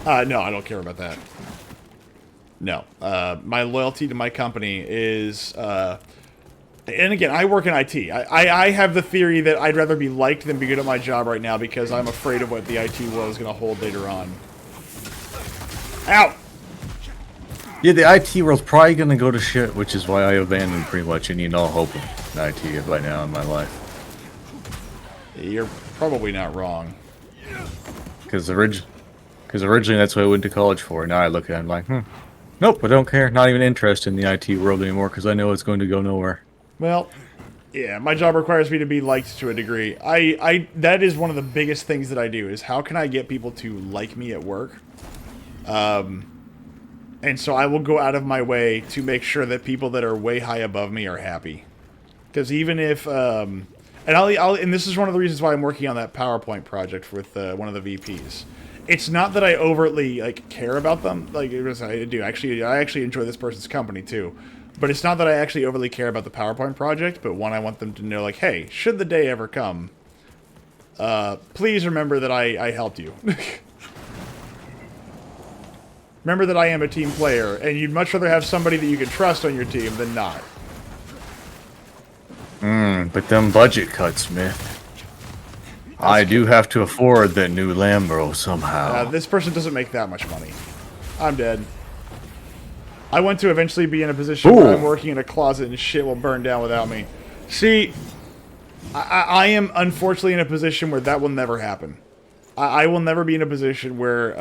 No, I don't care about that. No. My loyalty to my company is... and again, I work in IT. I have the theory that I'd rather be liked than be good at my job right now because I'm afraid of what the IT world is going to hold later on. Ow! Yeah, the IT world's probably gonna go to shit, which is why I abandoned pretty much any and all hope in IT by now in my life. You're probably not wrong. Because originally that's what I went to college for. Now I look at it and I'm like, nope, I don't care. Not even interested in the IT world anymore because I know it's going to go nowhere. Well, yeah, my job requires me to be liked to a degree. I that is one of the biggest things that I do is how can I get people to like me at work? And so I will go out of my way to make sure that people that are way high above me are happy. Because even if and and this is one of the reasons why I'm working on that PowerPoint project with one of the VPs. It's not that I overtly like care about them. Like it was, I do actually. I actually enjoy this person's company too. But it's not that I actually overly care about the PowerPoint project, but one, I want them to know, like, hey, should the day ever come, please remember that I helped you. Remember that I am a team player, and you'd much rather have somebody that you can trust on your team than not. But them budget cuts, Smith. I do have to afford that new Lambo somehow. This person doesn't make that much money. I'm dead. I want to eventually be in a position where I'm working in a closet and shit will burn down without me. See, I am unfortunately in a position where that will never happen. I will never be in a position where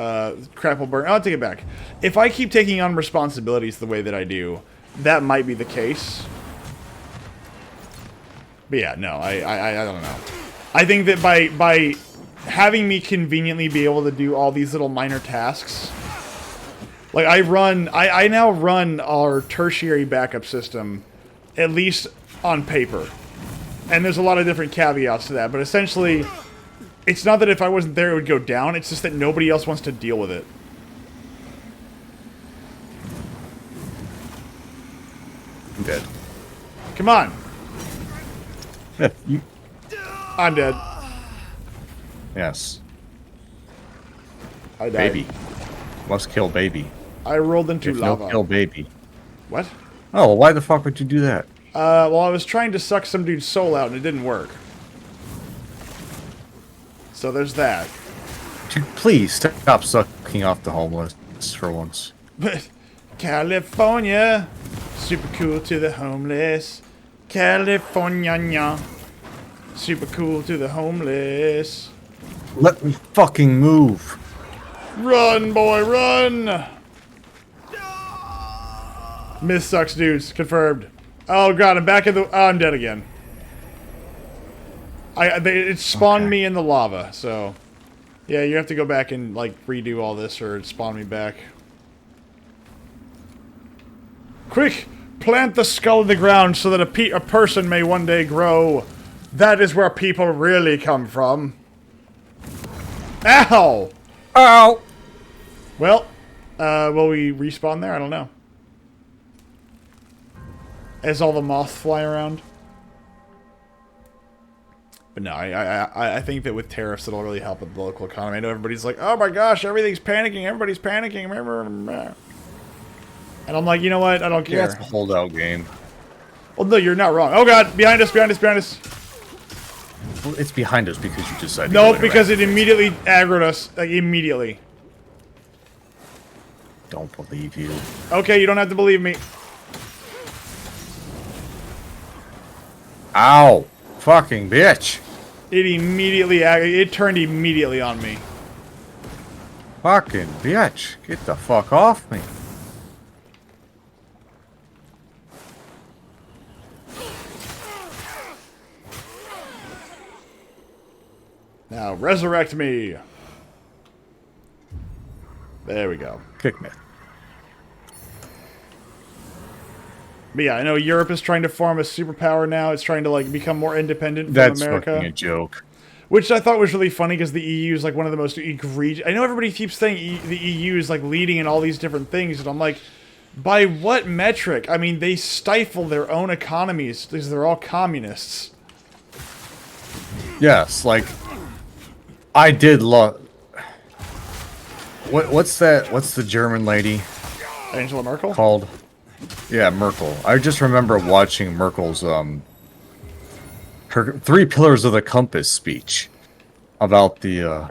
crap will burn. I'll take it back. If I keep taking on responsibilities the way that I do, that might be the case. But yeah, no, I don't know. I think that by having me conveniently be able to do all these little minor tasks, like I now run our tertiary backup system, at least on paper. And there's a lot of different caveats to that, but essentially, it's not that if I wasn't there it would go down, it's just that nobody else wants to deal with it. I'm dead. Come on. You... I'm dead. Yes. I died. Baby. Must kill baby. I rolled into If lava. no kill baby. What? Oh, well, why the fuck would you do that? Well, I was trying to suck some dude's soul out and it didn't work. So there's that. Please stop sucking off the homeless for once. But California, super cool to the homeless. California, super cool to the homeless. Let me fucking move. Run, boy, run! Myth sucks, dudes. Confirmed. Oh god, I'm back in the. Oh, I'm dead again. It spawned me in the lava, so yeah, you have to go back and like redo all this, or it spawned me back. Quick, plant the skull in the ground so that a person may one day grow. That is where people really come from. Ow! Ow! Well, will we respawn there? I don't know. As all the moths fly around. But no, I think that with tariffs it'll really help with the local economy. I know everybody's like, oh my gosh, everything's panicking, everybody's panicking. And I'm like, you know what? I don't care. Yeah, it's a holdout game. Well, no, you're not wrong. Oh god, behind us, behind us, behind us. Well, it's behind us because you decided No, to because it immediately aggroed us. Like, immediately. Don't believe you. Okay, you don't have to believe me. Ow! Fucking bitch! It turned immediately on me. Fucking bitch! Get the fuck off me! Now, resurrect me. There we go. Kick me. But yeah, I know Europe is trying to form a superpower now. It's trying to like become more independent from That's America. fucking a joke. Which I thought was really funny because the EU is like one of the most egregious. I know everybody keeps saying the EU is like leading in all these different things, and I'm like, by what metric? I mean, they stifle their own economies because they're all communists. Yes, like I did love. What's that? What's the German lady Angela Merkel? called? Yeah, Merkel. I just remember watching Merkel's her 3 pillars of the compass speech about the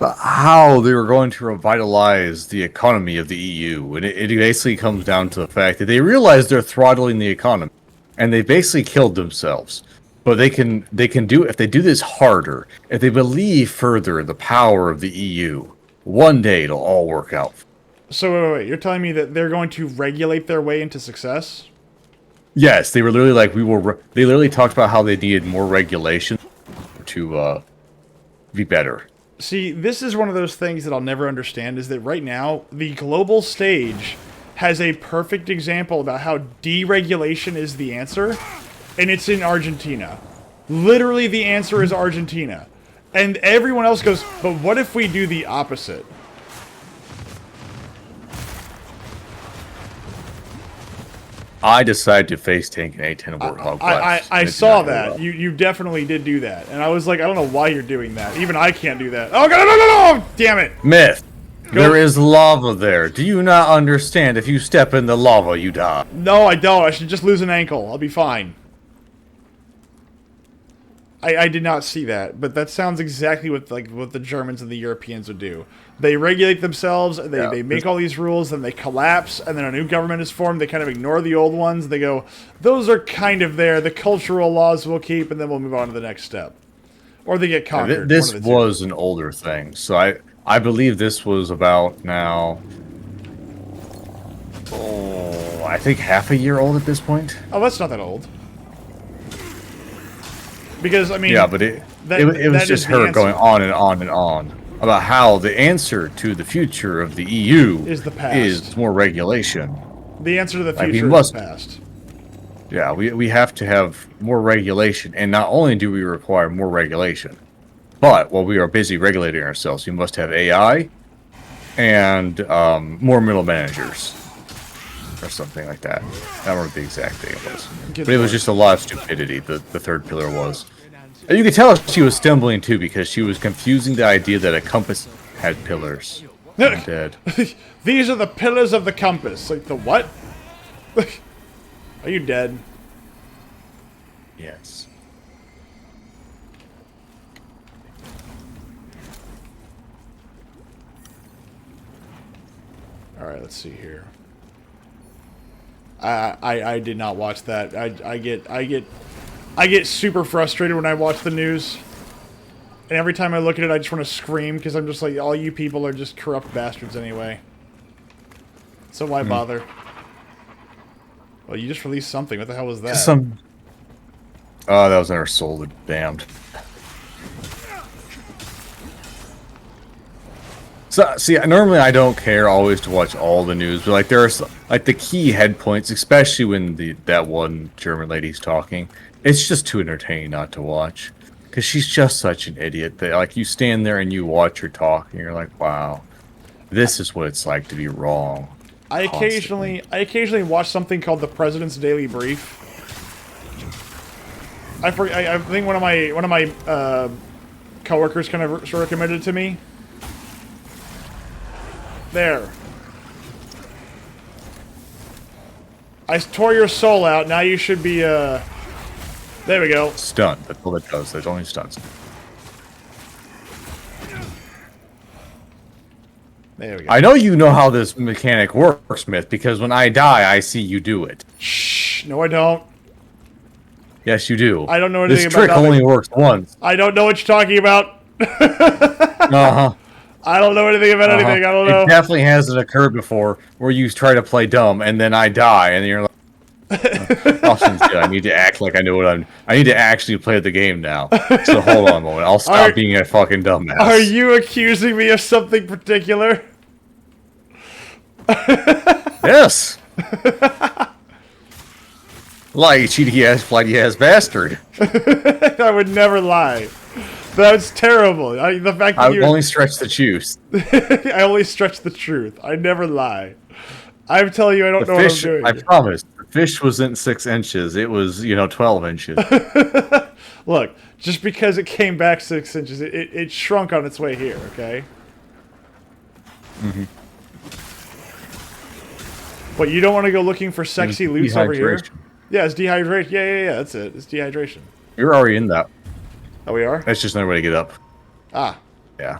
how they were going to revitalize the economy of the EU, and it basically comes down to the fact that they realize they're throttling the economy, and they basically killed themselves. But they can do if they do this harder, if they believe further in the power of the EU, one day it'll all work out. So wait. You're telling me that they're going to regulate their way into success? Yes, they were literally like they literally talked about how they needed more regulation to be better. See, this is one of those things that I'll never understand, is that right now, the global stage has a perfect example about how deregulation is the answer, and it's in Argentina. Literally, the answer is Argentina. And everyone else goes, but what if we do the opposite? I decided to face tank an A10 Warthog. I saw that. You definitely did do that. And I was like, I don't know why you're doing that. Even I can't do that. Oh, God, no! Damn it! Myth! There is lava there. Do you not understand? If you step in the lava, you die. No, I don't. I should just lose an ankle. I'll be fine. I did not see that, but that sounds exactly what the Germans and the Europeans would do. They regulate themselves, they make all these rules, then they collapse, and then a new government is formed. They kind of ignore the old ones. They go, those are kind of there. The cultural laws we'll keep, and then we'll move on to the next step. Or they get conquered. This was an older thing, so I believe this was about now. Oh, I think half a year old at this point. Oh, that's not that old. Because, I mean... Yeah, but it was just her going on and on and on about how the answer to the future of the EU is the past. Is more regulation. The answer to the future is the past. Yeah, we have to have more regulation, and not only do we require more regulation, but while we are busy regulating ourselves, we must have AI and more middle managers. Or something like that. I don't remember the exact thing it was. But it was just a lot of stupidity, the third pillar was. And you could tell she was stumbling too, because she was confusing the idea that a compass had pillars. I'm dead. These are the pillars of the compass. Like, the what? Are you dead? Yes. Alright, let's see here. I did not watch that. I get super frustrated when I watch the news. And every time I look at it, I just want to scream, because I'm just like, all you people are just corrupt bastards anyway. So why bother? Well, you just released something. What the hell was that? Oh, that was our soul, the damned. So, see, normally I don't care always to watch all the news, but like there's like the key head points, especially when that one German lady's talking. It's just too entertaining not to watch, because she's just such an idiot that like you stand there and you watch her talk and you're like, wow, this is what it's like to be wrong. I occasionally watch something called the President's Daily Brief. I think one of my coworkers kind of recommended it to me. There. I tore your soul out. Now you should be, there we go. Stunned. That's all it does. There's only stunts. There we go. I know you know how this mechanic works, Myth, because when I die, I see you do it. Shh. No, I don't. Yes, you do. I don't know anything about that. This trick only works once. I don't know what you're talking about. Uh-huh. I don't know anything about anything. I don't know. It definitely hasn't occurred before where you try to play dumb and then I die and you're like, I need to act like I know what I need to actually play the game now. So hold on a moment. I'll stop being a fucking dumbass. Are you accusing me of something particular? Yes. Lie, cheaty ass, flighty ass bastard. I would never lie. That's terrible. The fact that I only stretch the truth. I only stretch the truth. I never lie. I'm telling you, I don't know fish, what I'm doing. I promise. The fish wasn't 6 inches. It was, 12 inches. Look, just because it came back 6 inches, it shrunk on its way here, okay? Mm-hmm. What, you don't want to go looking for sexy loot over here? Dehydration. Yeah, it's dehydration. Yeah, that's it. It's dehydration. You're already in that. Oh, we are? That's just another way to get up. Ah. Yeah.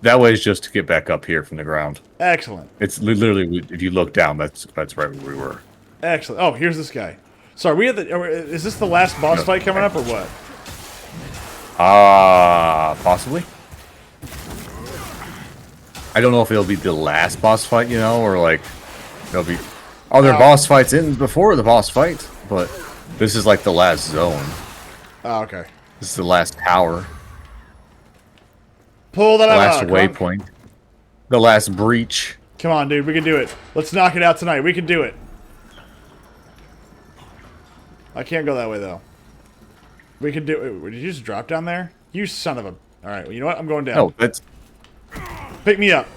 That way is just to get back up here from the ground. Excellent. It's literally, if you look down, that's right where we were. Excellent. Oh, here's this guy. Sorry, we have the. Is this the last boss fight coming up or what? Possibly. I don't know if it'll be the last boss fight, you know, or like there'll be other boss fights in before the boss fight, but this is like the last zone. Oh, okay. This is the last tower. Pull that The out. last waypoint. The last breach. Come on, dude. We can do it. Let's knock it out tonight. We can do it. I can't go that way, though. We can do it. Did you just drop down there? You son of a... Alright, well, you know what? I'm going down. No, that's... Pick me up.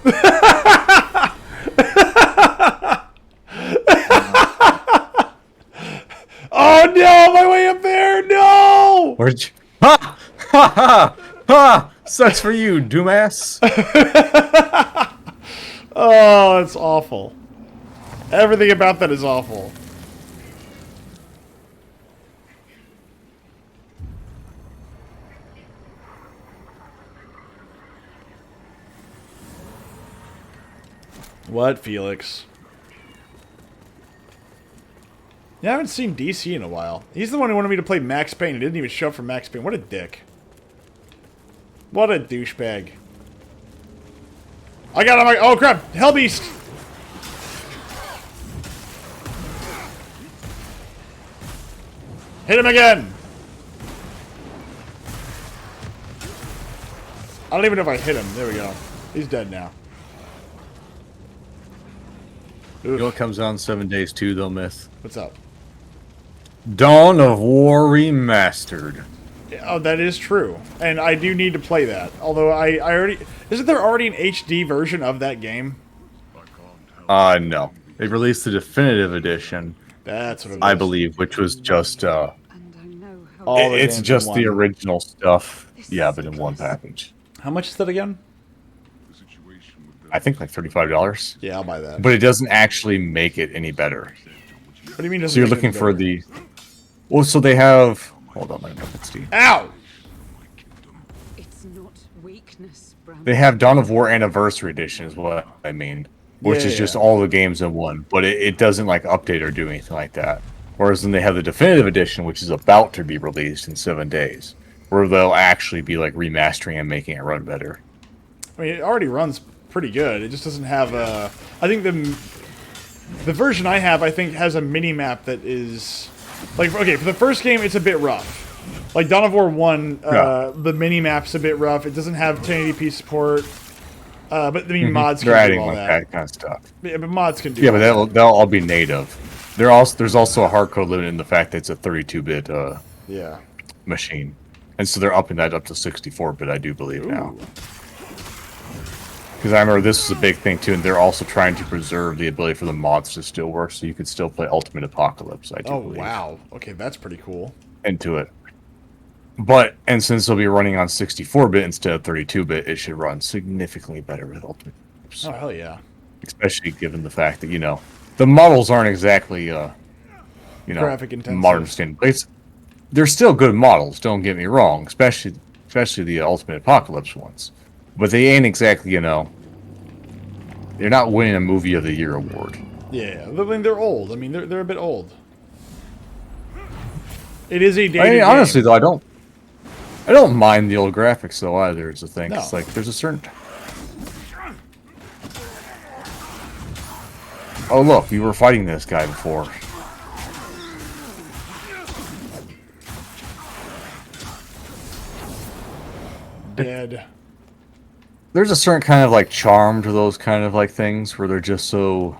Oh, no! My way up there! No! Where'd you... Ha! Ha! Ha! Ha! Sucks for you, Doomass. Oh, that's awful. Everything about that is awful. What, Felix? Yeah, I haven't seen DC in a while. He's the one who wanted me to play Max Payne. He didn't even show up for Max Payne. What a dick. What a douchebag. I got him. Oh, crap. Hellbeast. Hit him again. I don't even know if I hit him. There we go. He's dead now. You know what comes out in 7 days too, though, Myth? What's up? Dawn of War Remastered. Oh, that is true. And I do need to play that. Although I already... Isn't there already an HD version of that game? No. They released the definitive edition, That's what it is. I believe, which was just, All the it's games in just the one. original stuff. Yeah, but in one package. How much is that again? I think like $35. Yeah, I'll buy that. But it doesn't actually make it any better. What do you mean? So you're looking for the... Well, so they have... Hold on, let me know if it's Steve. Ow! It's not weakness, Bram. They have Dawn of War Anniversary Edition is what I mean. Which is just all the games in one. But it doesn't like update or do anything like that. Whereas then they have the definitive edition, which is about to be released in 7 days. Where they'll actually be like remastering and making it run better. I mean, it already runs pretty good. It just doesn't have a... I think the version I have, I think, has a mini-map that is... Like, okay, for the first game, it's a bit rough. Like, Dawn of War 1, the mini-map's a bit rough. It doesn't have 1080p support. But, I mean, mods can They're adding do all like that. kind of stuff. Yeah, but mods can do Yeah, all but they'll all be native. There's also a hardcode limit in the fact that it's a 32-bit Yeah. machine. And so they're upping that up to 64-bit, I do believe, now. Ooh. Because I remember this was a big thing, too, and they're also trying to preserve the ability for the mods to still work, so you could still play Ultimate Apocalypse, I do Oh, believe. wow. Okay, that's pretty cool. Into it. But, and since they'll be running on 64-bit instead of 32-bit, it should run significantly better with Ultimate Apocalypse. Oh, hell yeah. Especially given the fact that, you know, the models aren't exactly, Graphic intensive. modern standard. They're still good models, don't get me wrong, especially the Ultimate Apocalypse ones. But they ain't exactly, you know, they're not winning a Movie of the Year award. Yeah, I mean, they're old. I mean, they're a bit old. It is a dated I mean, honestly, game. though, I don't mind the old graphics, though, either, is the thing. No. It's like, there's a certain... Oh, look, we were fighting this guy before. Dead. There's a certain kind of, like, charm to those kind of, like, things, where they're just so...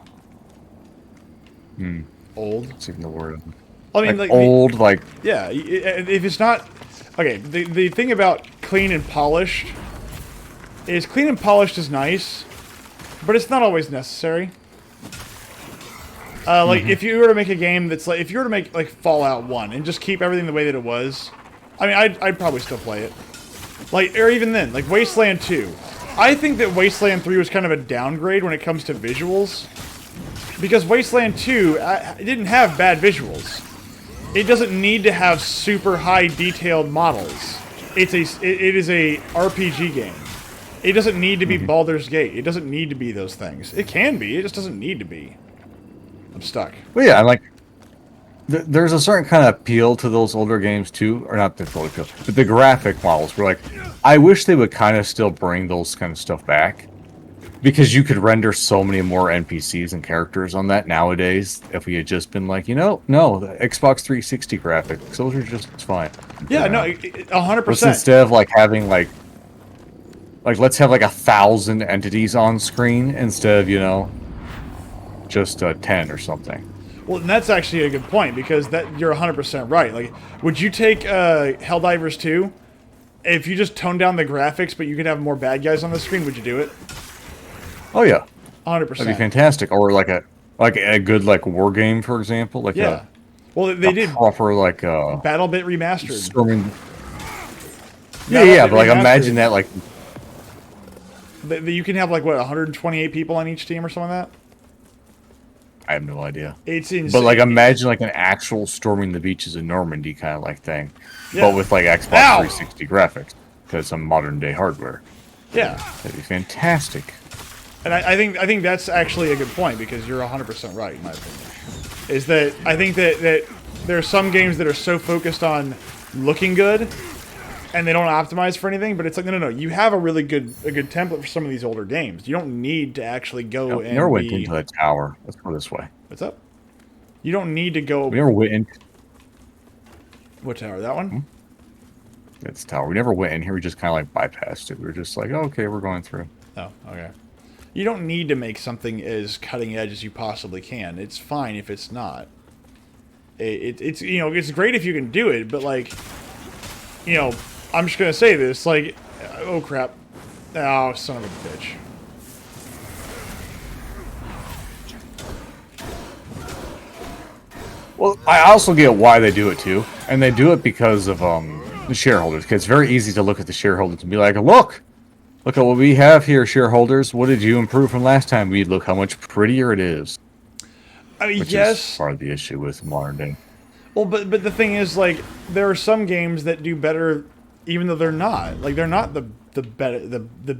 Old. What's even the word? I mean, Like, like old, like... yeah, if it's not... Okay, the thing about clean and polished is clean and polished is nice, but it's not always necessary. Like, if you were to make a game that's like... If you were to make, like, Fallout 1 and just keep everything the way that it was, I mean, I'd probably still play it. Like, or even then, like, Wasteland 2. I think that Wasteland 3 was kind of a downgrade when it comes to visuals. Because Wasteland 2 it didn't have bad visuals. It doesn't need to have super high detailed models. It is a RPG game. It doesn't need to be Baldur's Gate. It doesn't need to be those things. It can be. It just doesn't need to be. I'm stuck. Well, yeah, like there's a certain kind of appeal to those older games too, or not the full appeal, but the graphic models. Were like, I wish they would kind of still bring those kind of stuff back, because you could render so many more NPCs and characters on that nowadays. If we had just been like, no, the Xbox 360 graphics, those are just fine. Yeah, no, 100%. Let's instead of like having like let's have like 1,000 entities on screen instead of just 10 or something. Well, and that's actually a good point, because that you're 100% right. Like, would you take Helldivers 2 if you just toned down the graphics, but you could have more bad guys on the screen? Would you do it? Oh yeah, 100%. that'd be fantastic. Or like a good like war game, for example. Like yeah. Well, they did proper like BattleBit remastered. storming. Yeah, but like imagine that like you can have like what 128 people on each team or something like that. I have no idea. It's insane. But like imagine like an actual storming the beaches of Normandy kind of like thing, Yeah. but with like Xbox 360 graphics because some modern day hardware. Yeah, That'd be fantastic. and I think that's actually a good point, because you're 100% right in my opinion. Is that I think that there are some games that are so focused on looking good, and they don't optimize for anything. But it's like no. You have a good template for some of these older games. You don't need to actually go We and never went into the tower. Let's go this way. What's up? You don't need to go. We never went in. What tower? That one? It's tower. We never went in here. We just kind of like bypassed it. We were just like, oh, okay, we're going through. Oh, okay. You don't need to make something as cutting edge as you possibly can. It's fine if it's not. It's it's great if you can do it, but like, I'm just gonna say this, like, oh crap, oh son of a bitch. Well, I also get why they do it too, and they do it because of the shareholders. Because it's very easy to look at the shareholders and be like, look at what we have here, shareholders. What did you improve from last time? Look how much prettier it is. I mean, Which yes. is part of the issue with modern day. Well, but the thing is, like, there are some games that do better, even though they're not. Like, they're not the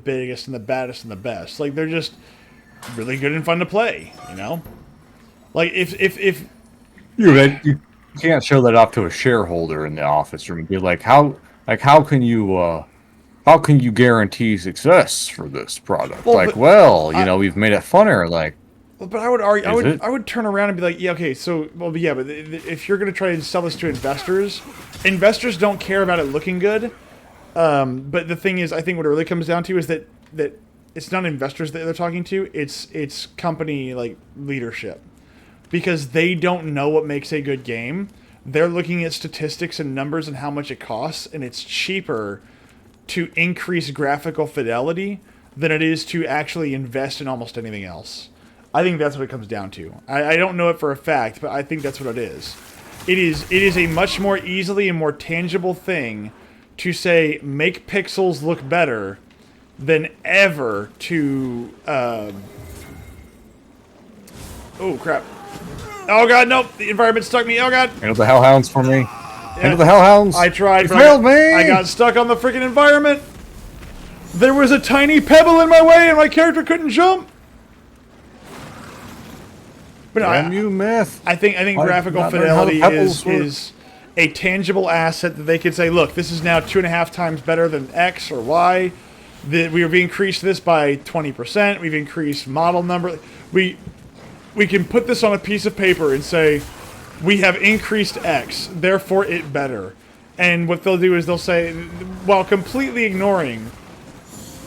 biggest and the baddest and the best. Like, they're just really good and fun to play. Like if You can't show that off to a shareholder in the office room and be like, how can you guarantee success for this product? Well, we've made it funner. Like, but I would argue, Is it? I would turn around and be like, yeah, okay, so, well, yeah, but if you're going to try and sell this to investors don't care about it looking good. But the thing is, I think what it really comes down to is that it's not investors that they're talking to, it's company, like, leadership. Because they don't know what makes a good game. They're looking at statistics and numbers and how much it costs, and it's cheaper to increase graphical fidelity than it is to actually invest in almost anything else. I think that's what it comes down to. I don't know it for a fact, but I think that's what it is. It is a much more easily and more tangible thing to say make pixels look better than ever to. Oh crap! Oh god, nope! The environment stuck me. Oh god! handle the hellhounds for me. Handle the hellhounds. I tried. You but failed me. I got stuck on the freaking environment. There was a tiny pebble in my way, and my character couldn't jump. But no, Damn you, myth. I think Why graphical not learn how the fidelity pebbles work? is a tangible asset that they could say, look, this is now 2.5 times better than X or Y. We've increased this by 20%. We've increased model number. We can put this on a piece of paper and say, we have increased X, therefore it better. And what they'll do is they'll say, while completely ignoring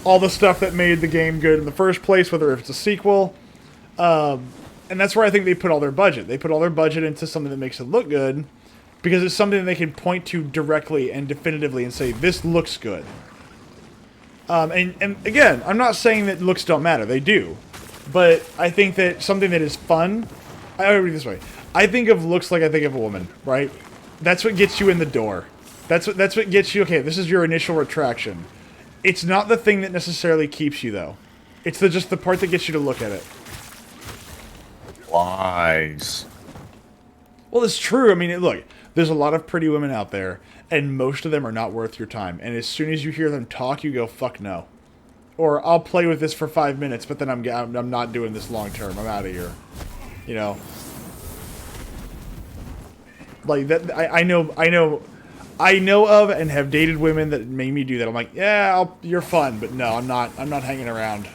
all the stuff that made the game good in the first place, whether it's a sequel, and that's where I think they put all their budget. They put all their budget into something that makes it look good, because it's something that they can point to directly and definitively and say, this looks good. And again, I'm not saying that looks don't matter. They do. But I think that something that is fun, I read it this way. I think of looks like I think of a woman, right? That's what gets you in the door. That's what gets you, okay, this is your initial retraction. It's not the thing that necessarily keeps you, though. It's just the part that gets you to look at it. Lies. Well, it's true. I mean, look, there's a lot of pretty women out there, and most of them are not worth your time. And as soon as you hear them talk, you go, fuck no. or I'll play with this for 5 minutes, but then I'm not doing this long term. I'm out of here. You know, like that. I know of and have dated women that made me do that. I'm like, yeah, you're fun, but no, I'm not hanging around.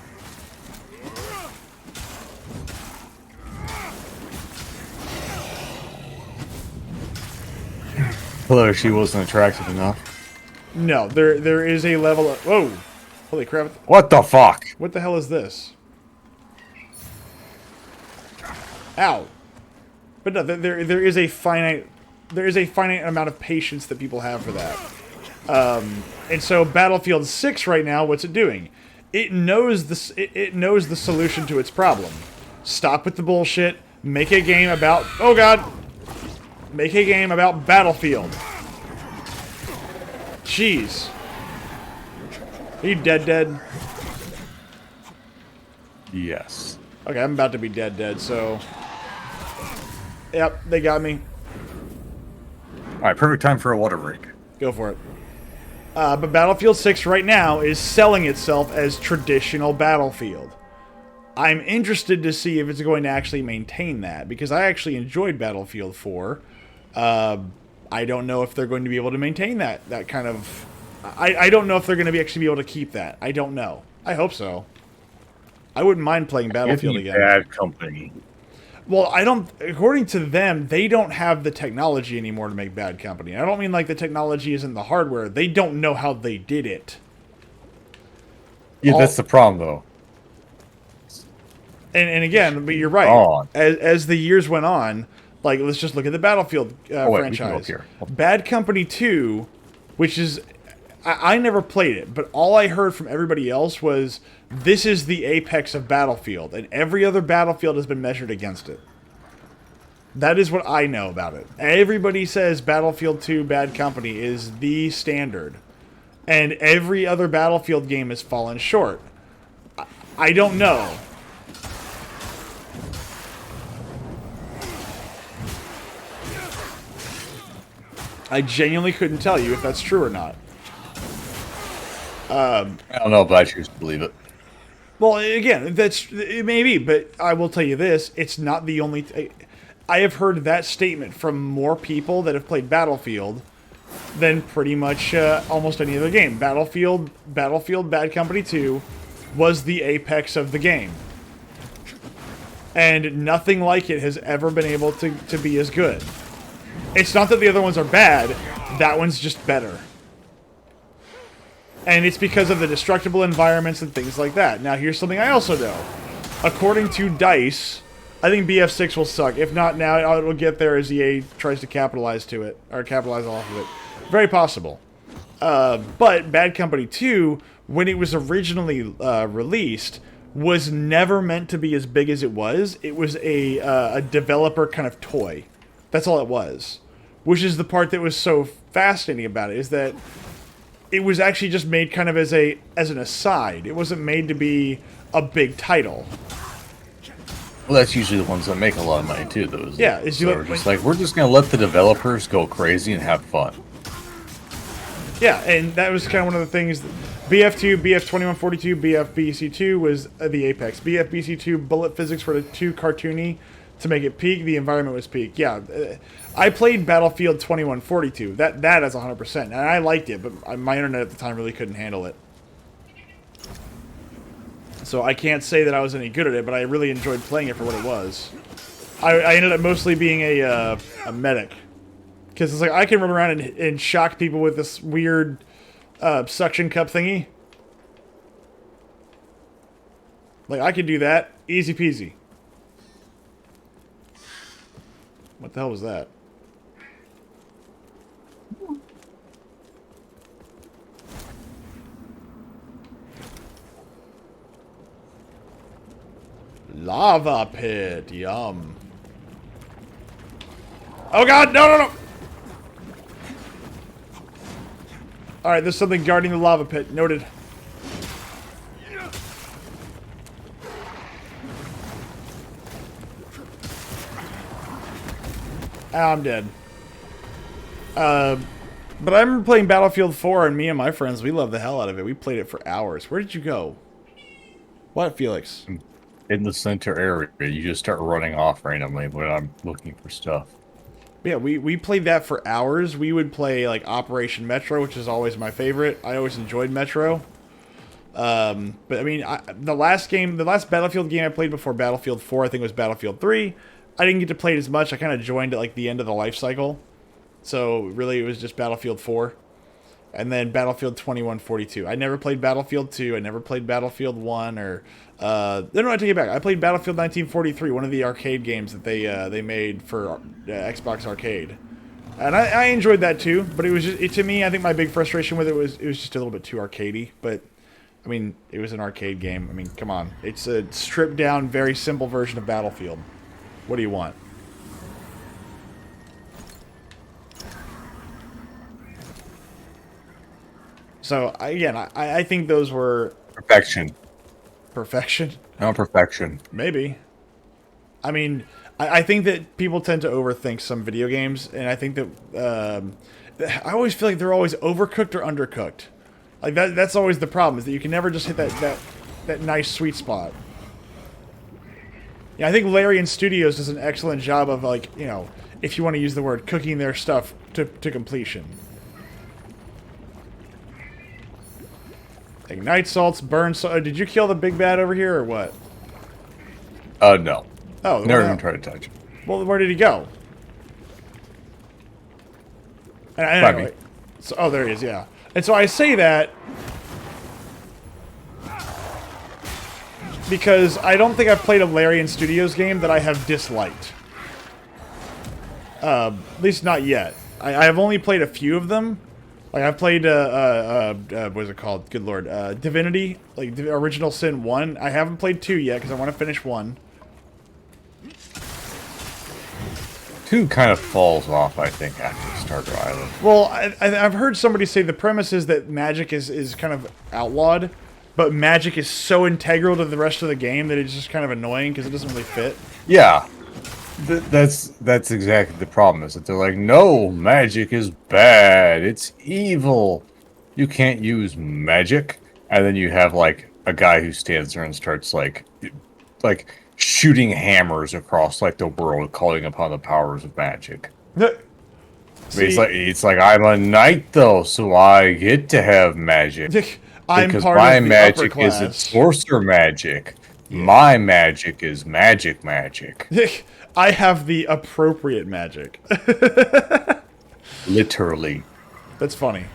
Although she wasn't attractive enough. No, there is a level of... Whoa! Holy crap. What the fuck? What the hell is this? Ow. But no, there is a finite... There is a finite amount of patience that people have for that. And so Battlefield 6 right now, what's it doing? It knows it knows the solution to its problem. Stop with the bullshit. Make a game about... Oh god! Make a game about Battlefield. Jeez. Are you dead? Yes. Okay, I'm about to be dead, so... Yep, they got me. Alright, perfect time for a water break. Go for it. But Battlefield 6 right now is selling itself as traditional Battlefield. I'm interested to see if it's going to actually maintain that, because I actually enjoyed Battlefield 4. I don't know if they're going to be able to maintain that kind of... I don't know if they're going to actually be able to keep that. I don't know. I hope so. I wouldn't mind playing Battlefield again. Bad company. Well, I don't... According to them, they don't have the technology anymore to make Bad Company. I don't mean like the technology isn't the hardware. They don't know how they did it. Yeah, that's the problem, though. And again, but you're right. Oh. As the years went on, like, let's just look at the Battlefield franchise. Bad Company 2, which is... I never played it, but all I heard from everybody else was, this is the apex of Battlefield, and every other Battlefield has been measured against it. That is what I know about it. Everybody says Battlefield 2 Bad Company is the standard, and every other Battlefield game has fallen short. I don't know. I genuinely couldn't tell you if that's true or not. I don't know, but I choose to believe it. Well, again, it may be, but I will tell you this: it's not the only. I have heard that statement from more people that have played Battlefield than pretty much almost any other game. Battlefield Bad Company 2 was the apex of the game, and nothing like it has ever been able to be as good. It's not that the other ones are bad; that one's just better. And it's because of the destructible environments and things like that. Now, here's something I also know. According to DICE, I think BF6 will suck. If not now, it'll get there as EA tries to capitalize to it, or capitalize off of it. Very possible. But Bad Company 2, when it was originally released, was never meant to be as big as it was. It was a developer kind of toy. That's all it was. Which is the part that was so fascinating about it, is that it was actually just made kind of as an aside. It wasn't made to be a big title. Well, that's usually the ones that make a lot of money too, though. Yeah, it's we're just gonna let the developers go crazy and have fun. Yeah, and that was kind of one of the things. BF2, BF2142, BFBC2 was the apex. BFBC2 bullet physics were too cartoony to make it peak. The environment was peak. Yeah, I played Battlefield 2142. That is 100%, and I liked it, but my internet at the time really couldn't handle it. So I can't say that I was any good at it, but I really enjoyed playing it for what it was. I ended up mostly being a medic, because it's like I can run around and shock people with this weird suction cup thingy. Like, I could do that easy peasy. What the hell was that? Lava pit, yum. Oh god, no! Alright, there's something guarding the lava pit, noted. I'm dead. But I remember playing Battlefield 4, and me and my friends, we loved the hell out of it. We played it for hours. Where did you go? What, Felix? In the center area, you just start running off randomly when I'm looking for stuff. Yeah, we played that for hours. We would play like Operation Metro, which is always my favorite. I always enjoyed Metro. But I mean, the last Battlefield game I played before Battlefield 4, I think was Battlefield 3. I didn't get to play it as much. I kind of joined at like the end of the life cycle. So really it was just Battlefield 4. And then Battlefield 2142. I never played Battlefield 2. I never played Battlefield 1 or... no, I take it back. I played Battlefield 1943, one of the arcade games that they made for Xbox Arcade. And I enjoyed that too, but it was just... to me, I think my big frustration with it was just a little bit too arcadey. But, I mean, it was an arcade game. I mean, come on. It's a stripped-down, very simple version of Battlefield. What do you want? So, again, I think those were... Perfection. Perfection? No, perfection. Maybe. I mean, I think that people tend to overthink some video games, and I think that... I always feel like they're always overcooked or undercooked. Like, that's always the problem, is that you can never just hit that nice sweet spot. Yeah, I think Larian Studios does an excellent job of, like, you know, if you want to use the word, cooking their stuff to completion. Ignite salts, burn salt. Did you kill the big bad over here or what? No. Oh, Never even tried to touch him. Well, where did he go? Anyway, so, oh, there he is, yeah. And so I say that because I don't think I've played a Larian Studios game that I have disliked. At least not yet. I have only played a few of them. Like, I've played, what is it called? Good lord. Divinity, like, the Original Sin 1. I haven't played 2 yet, because I want to finish 1. 2 kind of falls off, I think, after Starter Island. Well, I've heard somebody say the premise is that magic is kind of outlawed, but magic is so integral to the rest of the game that it's just kind of annoying, because it doesn't really fit. Yeah. That's exactly the problem, is that they're like, no, magic is bad, it's evil, you can't use magic. And then you have like a guy who stands there and starts like shooting hammers across like the world, calling upon the powers of magic. See, it's like I'm a knight though, so I get to have magic. I'm because part my of the magic upper class. isn't sorcerer magic. Yeah. My magic is magic. I have the appropriate magic. Literally. That's funny.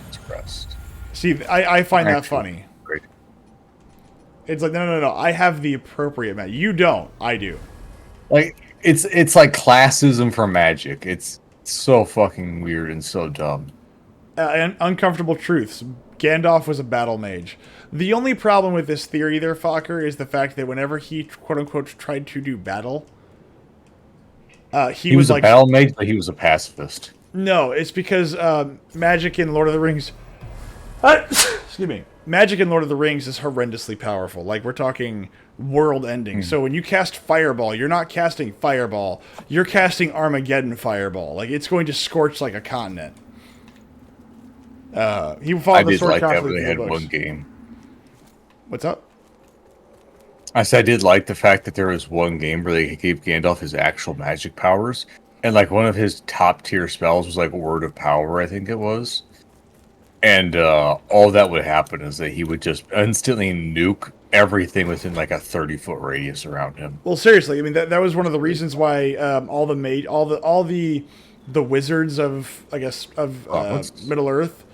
Expressed. See, I find that funny. Great. It's like, no. I have the appropriate magic. You don't. I do. Like, it's like classism for magic. It's so fucking weird and so dumb. And uncomfortable truths. Gandalf was a battle mage. The only problem with this theory there, Fokker, is the fact that whenever he, quote-unquote, tried to do battle, he was a like... battle mage, but he was a pacifist. No, it's because magic in Lord of the Rings... excuse me. Magic in Lord of the Rings is horrendously powerful. Like, we're talking world-ending. So when you cast Fireball, you're not casting Fireball. You're casting Armageddon Fireball. Like, it's going to scorch like a continent. He followed the sword that when through they the had books. one game. What's up? I said I did like the fact that there was one game where they gave Gandalf his actual magic powers, and like one of his top tier spells was like Word of Power, I think it was. And all that would happen is that he would just instantly nuke everything within like a 30-foot radius around him. Well, seriously, I mean that was one of the reasons why all the wizards of, I guess, of Middle Earth,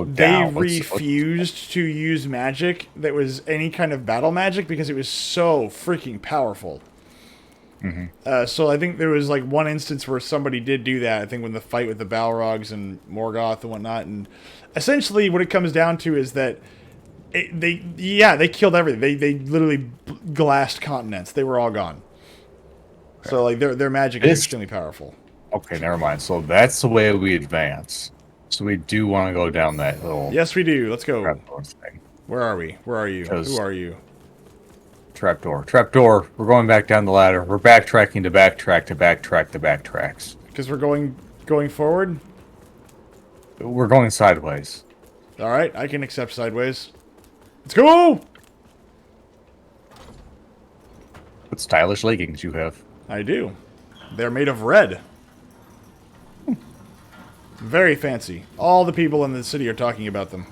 they refused to use magic that was any kind of battle magic because it was so freaking powerful. Mm-hmm. So I think there was like one instance where somebody did do that. I think when the fight with the Balrogs and Morgoth and whatnot, and essentially what it comes down to is that they killed everything. They literally glassed continents. They were all gone. Okay. So like their magic is extremely powerful. Okay, never mind. So that's the way we advance. So we do want to go down that little... Yes, we do. Let's go. Trapdoor thing. Where are we? Where are you? Who are you? Trapdoor. We're going back down the ladder. We're backtracking to backtrack to backtrack to backtracks. Because we're going forward? We're going sideways. All right, I can accept sideways. Let's go! What stylish leggings you have. I do. They're made of red. Very fancy. All the people in the city are talking about them.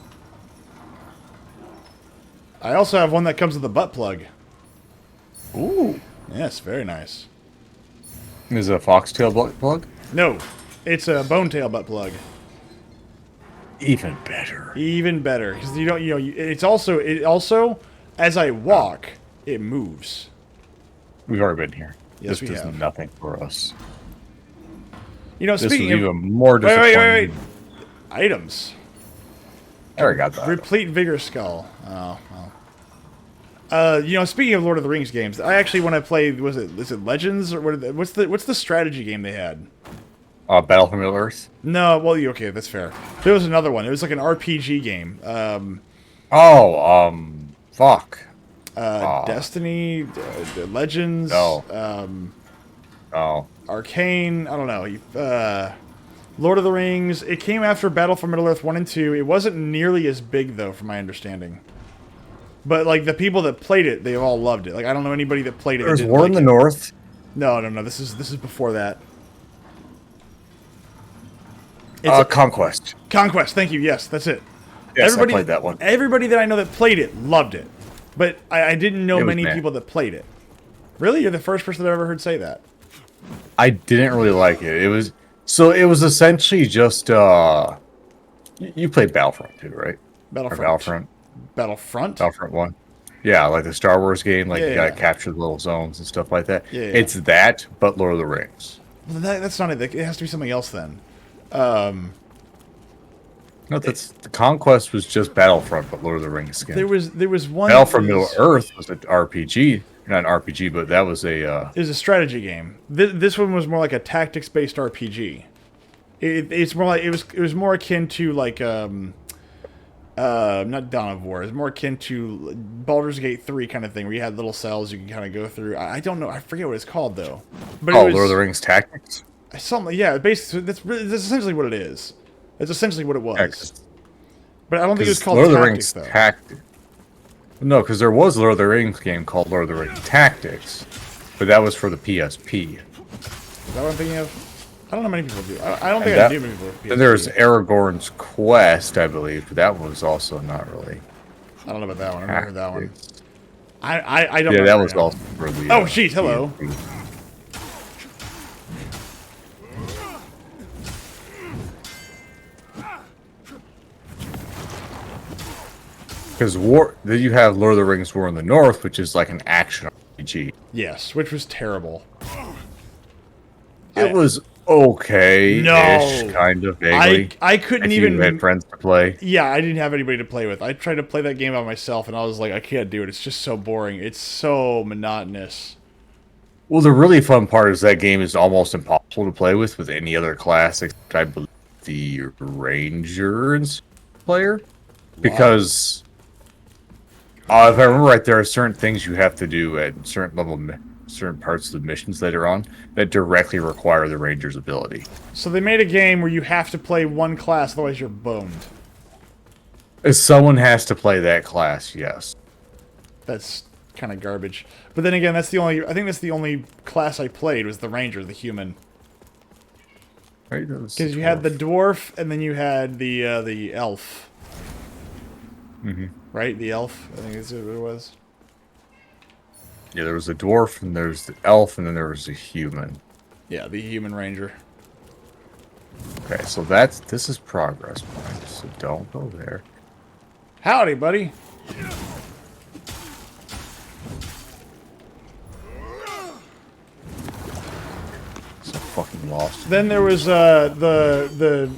I also have one that comes with a butt plug. Ooh. Yes, very nice. Is it a foxtail plug? No, it's a bone tail butt plug. Even better. Even better, because you don't, it also, as I walk, it moves. We've already been here. Yes, this we does have. nothing for us. This This speaking was of even more disappointing. wait. Items. I already got that. Replete Vigor Skull. Oh, well. Speaking of Lord of the Rings games, I actually want to play. Is it Legends or what's the strategy game they had? Battle for Middle Earth. No, well, okay, that's fair. There was another one. It was like an RPG game. Fuck. Destiny, Legends. No. Arcane. I don't know. Lord of the Rings. It came after Battle for Middle Earth 1 and 2. It wasn't nearly as big though, from my understanding. But like the people that played it, they all loved it. Like I don't know anybody that played it. There's that didn't War like in the it. North. No. This is before that. Conquest. Conquest. Thank you. Yes, that's it. Yes, I played that one. Everybody that I know that played it loved it, but I didn't know It was many meh. people that played it. Really, you're the first person I've ever heard say that. I didn't really like it. It was essentially just you played Battlefront 2, right? Battlefront. Battlefront. Battlefront. Battlefront 1. Yeah, like the Star Wars game, like you gotta Yeah. capture the little zones and stuff like that. Yeah. It's that, but Lord of the Rings. Well, that's not it. It has to be something else then. No, the Conquest was just Battlefront, but Lord of the Rings skin. There was one. Battle that for Middle was- Earth was an RPG, not an RPG, but that was a. It was a strategy game. This one was more like a tactics-based RPG. It's more like it was more akin to like not Dawn of War. It's more akin to Baldur's Gate 3 kind of thing, where you had little cells you can kind of go through. I don't know. I forget what it's called though. But it was Lord of the Rings Tactics. something. Yeah, basically that's essentially what it is. It's essentially what it was. Yeah, 'cause But I don't think it was called Lord of the Tactics Rings though. Tactics. No, because there was a Lord of the Rings game called Lord of the Rings Tactics, but that was for the PSP. Is that what I'm thinking of? I don't know many people do. I don't think And I do many people. with Then there's PSP. Aragorn's Quest, I believe, but that was also not really. I don't know about that one. I never heard that one. Tactics. I don't. Yeah, that remember was now. also for the. Oh, jeez, hello. Because then you have Lord of the Rings War in the North, which is like an action RPG. Yes, which was terrible. It was okay-ish, No. kind of vaguely. I couldn't if even. you had friends to play. Yeah, I didn't have anybody to play with. I tried to play that game by myself, and I was like, I can't do it. It's just so boring. It's so monotonous. Well, the really fun part is that game is almost impossible to play with any other class except I believe the Rangers player, because if I remember right, there are certain things you have to do at certain parts of the missions later on that directly require the Rangers' ability. So they made a game where you have to play one class, otherwise you're boned. If someone has to play that class, yes. That's kind of garbage. But then again, I think that's the only class I played was the Ranger, the human. Right? Because you had the dwarf, and then you had the elf. Mm-hmm. Right? The elf, I think is what it was. Yeah, there was a dwarf, and there's the elf, and then there was a human. Yeah, the human ranger. Okay, so this is progress point, so don't go there. Howdy, buddy. So fucking lost. Then there was the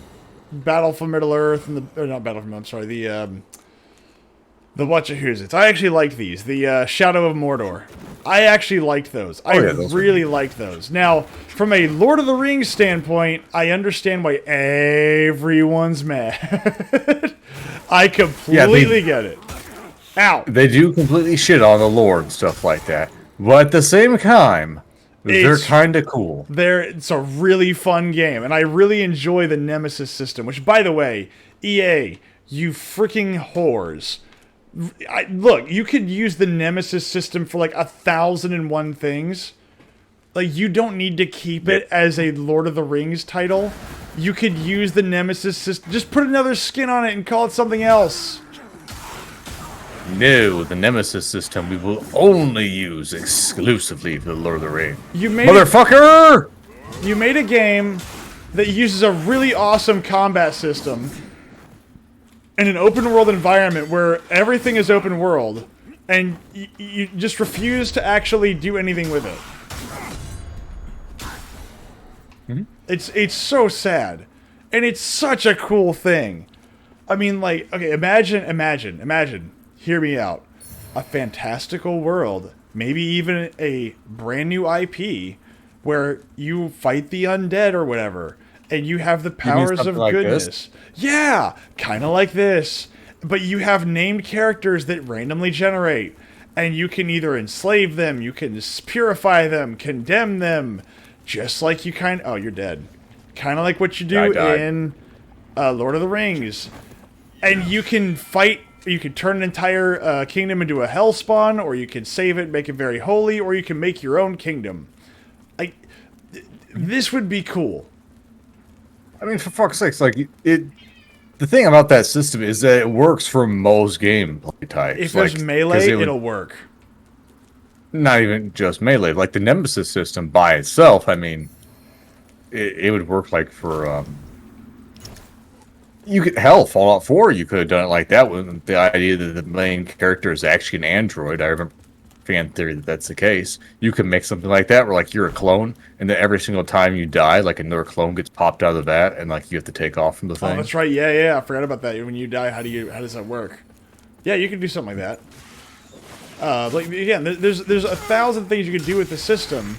Battle for Middle Earth and the not Battle for Middle. I'm sorry, the Whatchahoozits. I actually liked these. The Shadow of Mordor. I actually liked those. I yeah, those were really liked those. Now, from a Lord of the Rings standpoint, I understand why everyone's mad. I completely get it. Ow. They do completely shit on the lore and stuff like that, but at the same time, they're It's- kind of cool. It's a really fun game, and I really enjoy the Nemesis system, which, by the way, EA, you freaking whores. Look, you could use the Nemesis system for like 1,001 things. Like, you don't need to keep it as a Lord of the Rings title. You could use the Nemesis system. Just put another skin on it and call it something else. No, the Nemesis system we will only use exclusively for the Lord of the Rings. You made Motherfucker! You made a game that uses a really awesome combat system in an open world environment where everything is open world, and you just refuse to actually do anything with it. It's so sad, and it's such a cool thing. I mean, like, okay, imagine. Hear me out. A fantastical world, maybe even a brand new IP, where you fight the undead or whatever, and you have the powers of like goodness. this? Yeah, kind of like this. But you have named characters that randomly generate, and you can either enslave them, you can purify them, condemn them, just like you oh, you're dead. Kind of like what you do in Lord of the Rings. And you can fight, you can turn an entire kingdom into a hellspawn, or you can save it, make it very holy, or you can make your own kingdom. This would be cool. I mean, for fuck's sakes, like, the thing about that system is that it works for most gameplay types. If there's melee, it'll work. Not even just melee. Like, the Nemesis system by itself, I mean, it would work, like, for, hell, Fallout 4, you could have done it like that with the idea that the main character is actually an android. I remember fan theory that that's the case. You can make something like that where, like, you're a clone, and then every single time you die, like, another clone gets popped out of the vat, and, like, you have to take off from the thing. Oh, that's right. Yeah. I forgot about that. When you die, how does that work? Yeah, you can do something like that. Like, again, there's 1,000 things you could do with the system.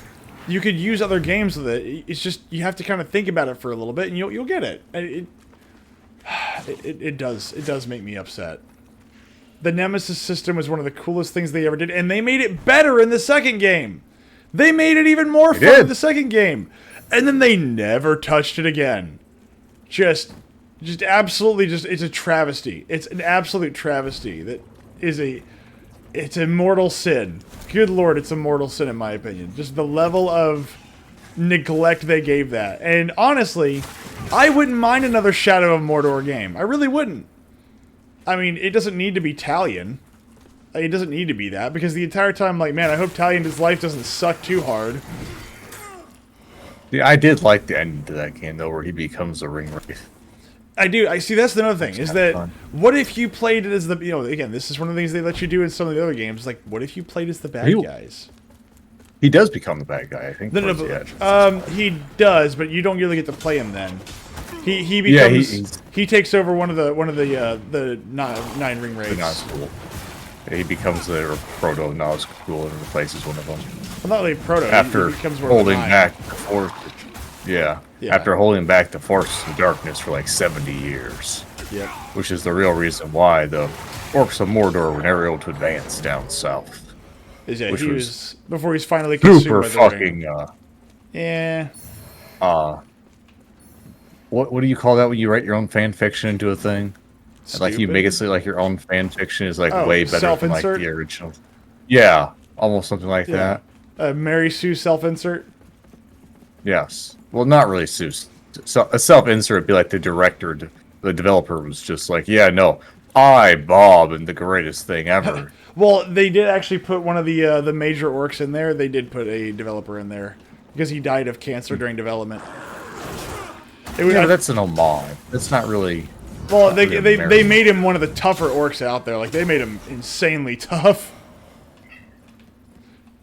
You could use other games with it. It's just you have to kind of think about it for a little bit, and you'll get it. It does make me upset. The Nemesis system was one of the coolest things they ever did, and they made it better in the second game. They made it even more fun in the second game, and then they never touched it again. Just absolutely, it's a travesty. It's an absolute travesty. That is it's a mortal sin. Good Lord, it's a mortal sin in my opinion. Just the level of neglect they gave that, and honestly, I wouldn't mind another Shadow of Mordor game. I really wouldn't. I mean, it doesn't need to be Talion. It doesn't need to be that, because the entire time, I'm like, man, I hope Talion's life doesn't suck too hard. Yeah, I did like the ending to that game, though, where he becomes a ring wraith. I do. I see. That's another thing. Is that fun. What if you played it as the again? This is one of the things they let you do in some of the other games. Like, what if you played as the bad guys? He does become the bad guy, I think. He does, but you don't really get to play him then. He becomes he takes over one of the nine ring raids. Nazgul. He becomes the proto Nazgul and replaces one of them. Well, not really proto. After he becomes holding back the force. Yeah. After holding back the force of darkness for like 70 years. Yep. Which is the real reason why the orcs of Mordor were never able to advance down south. Which he was before he's finally consumed super by the fucking ring. Yeah. What do you call that when you write your own fan fiction into a thing? Stupid? Like you make it so like your own fan fiction is like way better than like the original. Yeah, almost something like that. Mary Sue self-insert. Yes. Well, not really Sue. So a self-insert would be like the director, the developer was just like, yeah, no, Bob, and the greatest thing ever. Well, they did actually put one of the major orcs in there. They did put a developer in there because he died of cancer during development. But that's an homage. That's not really. Well, they made him one of the tougher orcs out there. Like, they made him insanely tough.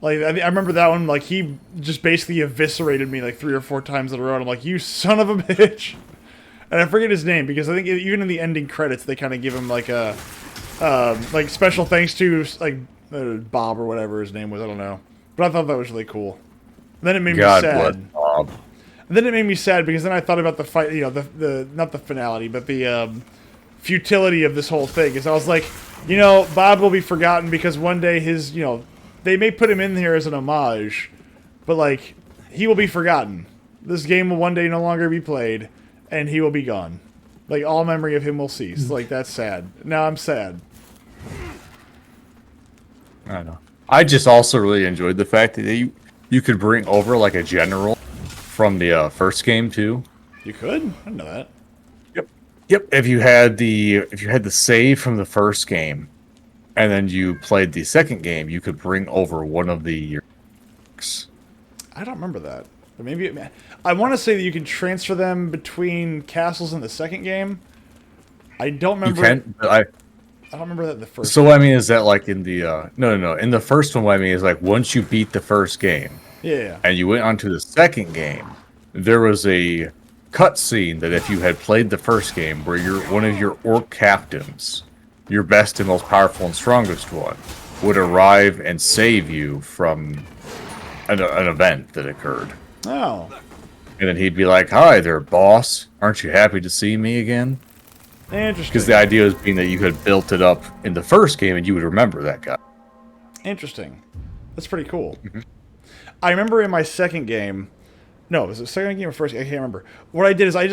Like, I remember that one. Like, he just basically eviscerated me like 3 or 4 times in a row. And I'm like, you son of a bitch. And I forget his name because I think even in the ending credits they kind of give him like a like special thanks to like Bob or whatever his name was. I don't know, but I thought that was really cool. And then it made me sad. Bless Bob. And then it made me sad because then I thought about the fight. The not the finality, but the futility of this whole thing. Because I was like, Bob will be forgotten because one day his they may put him in here as an homage, but like he will be forgotten. This game will one day no longer be played. And he will be gone. Like, all memory of him will cease. Like, that's sad. Now I'm sad. I know. I just also really enjoyed the fact that you could bring over like a general from the first game too. You could? I didn't know that. Yep. Yep. If you had the save from the first game, and then you played the second game, you could bring over one of the. I don't remember that. But maybe I want to say that you can transfer them between castles in the second game. I don't You remember. can. But I don't remember that in the first. So what I mean is that like in the no. In the first one, what I mean is like once you beat the first game Yeah. and you went on to the second game, there was a cutscene that if you had played the first game where one of your orc captains, your best and most powerful and strongest one, would arrive and save you from an event that occurred. Oh. And then he'd be like, "Hi there, boss. Aren't you happy to see me again?" Interesting. Because the idea is being that you had built it up in the first game and you would remember that guy. Interesting. That's pretty cool. I remember in my second game. No, was it second game or first? I can't remember. What I did is I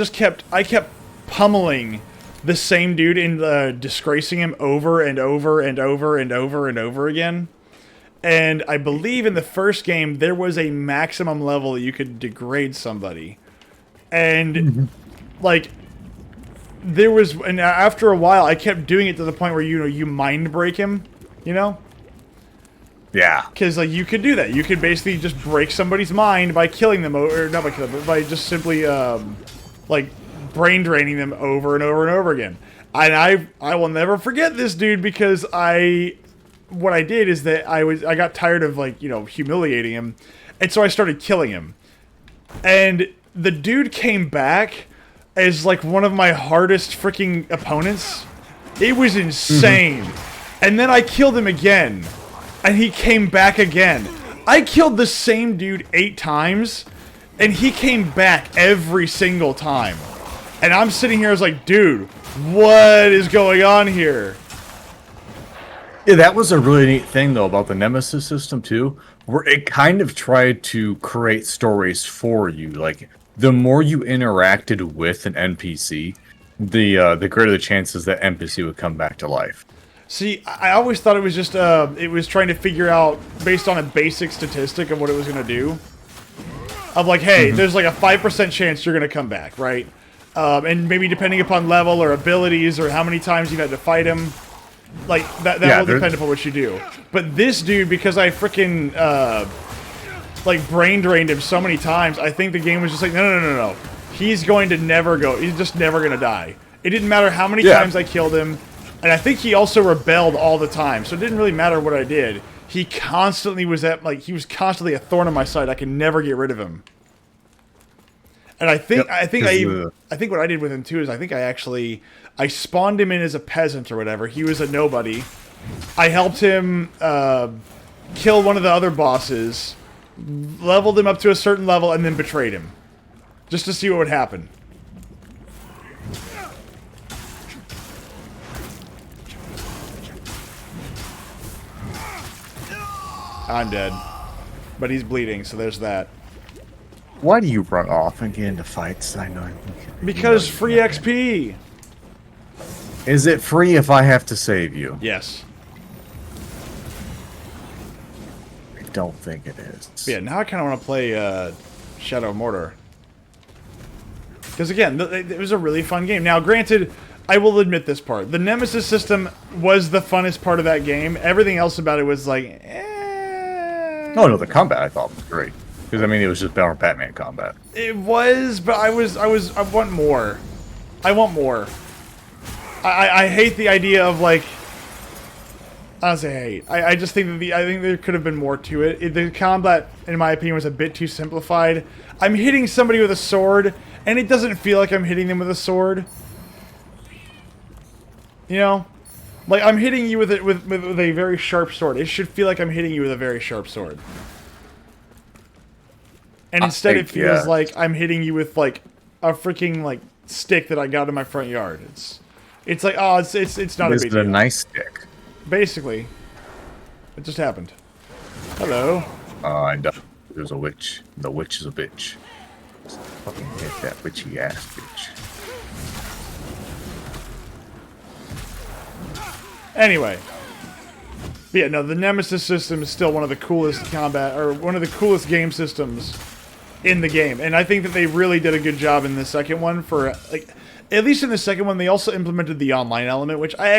kept pummeling the same dude and disgracing him over and over and over and over and over again. And I believe in the first game there was a maximum level that you could degrade somebody, and like there was, and after a while I kept doing it to the point where you mind break him, you know. Yeah. Because like you could do that. You could basically just break somebody's mind by killing them, or not by killing them, but by just simply like brain draining them over and over and over again. And I will never forget this dude because what I did is that I got tired of like humiliating him, and so I started killing him. And the dude came back as like one of my hardest freaking opponents. It was insane. And then I killed him again. And he came back again. I killed the same dude 8 times, and he came back every single time. And I'm sitting here, I was like, dude, what is going on here? Yeah, that was a really neat thing though about the Nemesis system too, where it kind of tried to create stories for you. Like the more you interacted with an NPC, the greater the chances that NPC would come back to life. See, I always thought it was just, it was trying to figure out, based on a basic statistic of what it was going to do. Of like, hey, there's like a 5% chance you're going to come back, right? And maybe depending upon level or abilities or how many times you've had to fight him, like, that will depend upon what you do. But this dude, because I freaking, like, brain drained him so many times, I think the game was just like, no. He's going to never go. He's just never going to die. It didn't matter how many times I killed him. And I think he also rebelled all the time, so it didn't really matter what I did. He constantly was he was constantly a thorn in my side. I could never get rid of him. And I think what I did with him too is I spawned him in as a peasant or whatever. He was a nobody. I helped him kill one of the other bosses, leveled him up to a certain level, and then betrayed him, just to see what would happen. I'm dead. But he's bleeding, so there's that. Why do you run off and get into fights? I know. Because free XP! Is it free if I have to save you? Yes. I don't think it is. But yeah, now I kind of want to play Shadow of Mordor. Because again, it was a really fun game. Now, granted, I will admit this part. The Nemesis system was the funnest part of that game. Everything else about it was like, Oh no, the combat I thought was great. Because I mean, it was just Batman combat. It was, but I want more. I want more. I hate the idea of like. I don't say hate. I just think that I think there could have been more to it. The combat, in my opinion, was a bit too simplified. I'm hitting somebody with a sword, and it doesn't feel like I'm hitting them with a sword. You know, like I'm hitting you with a very sharp sword. It should feel like I'm hitting you with a very sharp sword. And instead, it feels like I'm hitting you with like a freaking like stick that I got in my front yard. It's like, oh, it's not a big deal. It's a nice stick. Basically, it just happened. Hello. And there's a witch. The witch is a bitch. Just fucking hit that witchy ass bitch. Anyway, But yeah, no, the Nemesis system is still one of the coolest combat, or one of the coolest game systems in the game. And I think that they really did a good job in the second one for, like, at least in the second one, they also implemented the online element, which I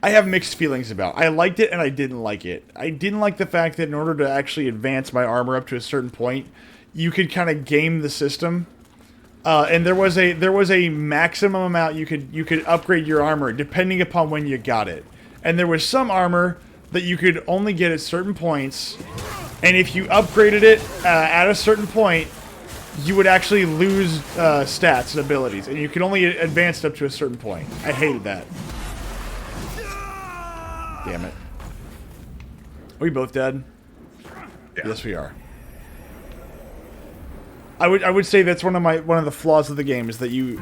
have mixed feelings about. I liked it and I didn't like it. I didn't like the fact that in order to actually advance my armor up to a certain point, you could kind of game the system. And there was a maximum amount you could upgrade your armor depending upon when you got it. And there was some armor that you could only get at certain points, and if you upgraded it at a certain point, you would actually lose stats and abilities, and you could only advance it up to a certain point. I hated that. Damn it. Are we both dead? Yeah. Yes, we are. I would say that's one of the flaws of the game is that you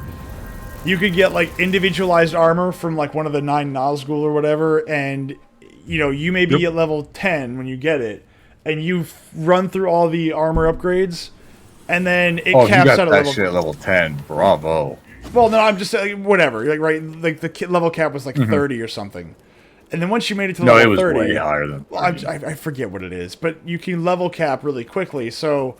could get like individualized armor from like one of the 9 Nazgul or whatever, and you know, you may be at level 10 when you get it, and you run through all the armor upgrades, and then it caps you got out that at level. shit at level 10. Bravo. Well, no, I'm just saying whatever. Like right, like the level cap was like 30 or something, and then once you made it to No, level it was 30, way higher than 30. well, I forget what it is, but you can level cap really quickly. So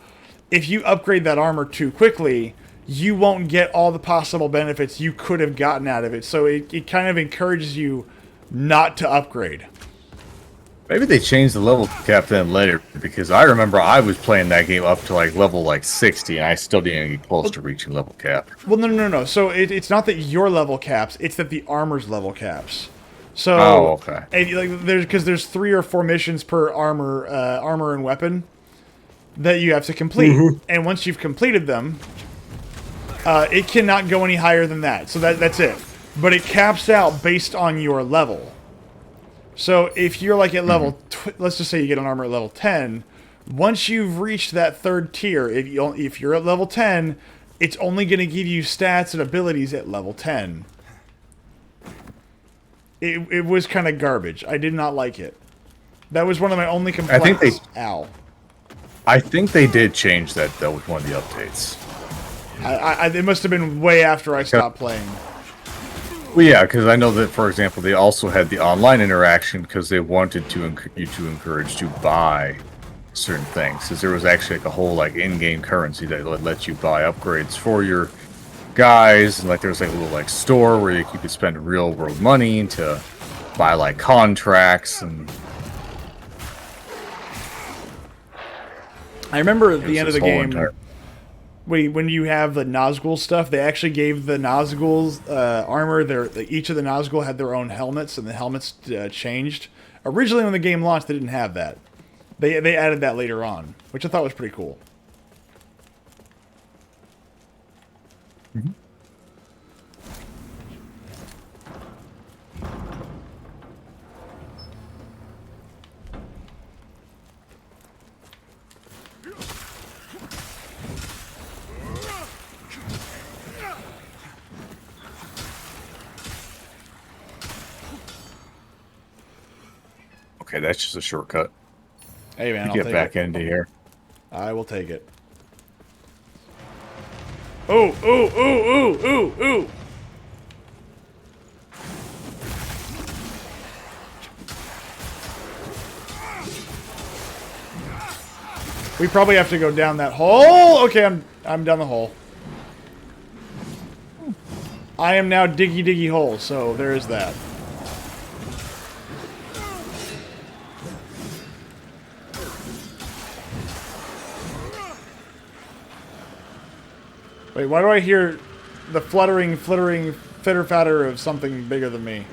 if you upgrade that armor too quickly, you won't get all the possible benefits you could have gotten out of it. So it kind of encourages you not to upgrade. Maybe they changed the level cap then later, because I remember I was playing that game up to like level like 60, and I still didn't get close to reaching level cap. Well, no. So it's not that your level caps; it's that the armor's level caps. So, okay. And like there's 3 or 4 missions per armor and weapon that you have to complete, and once you've completed them, it cannot go any higher than that. So that's it. But it caps out based on your level. So if you're like at level, let's just say you get an armor at level 10, once you've reached that 3rd tier, if you're at level 10, it's only going to give you stats and abilities at level 10. It was kind of garbage. I did not like it. That was one of my only complaints. I think they did change that though with one of the updates. It must have been way after I stopped playing. Well, yeah, because I know that, for example, they also had the online interaction because they wanted you to encourage to buy certain things. Because there was actually like a whole like in-game currency that would let you buy upgrades for your guys, and like there was like a little like store where you could spend real-world money to buy like contracts and. I remember at the end of the game. When you have the Nazgul stuff, they actually gave the Nazgul's armor. Each of the Nazgul had their own helmets, and the helmets changed. Originally, when the game launched, they didn't have that. They added that later on, which I thought was pretty cool. Mm-hmm. Okay, that's just a shortcut. Hey man, I'll Get take back it. into here. I will take it. Ooh, ooh, ooh, ooh, ooh, ooh. We probably have to go down that hole. Okay, I'm down the hole. I am now diggy diggy hole, so there is that. Wait, why do I hear the fluttering, fitter-fatter of something bigger than me?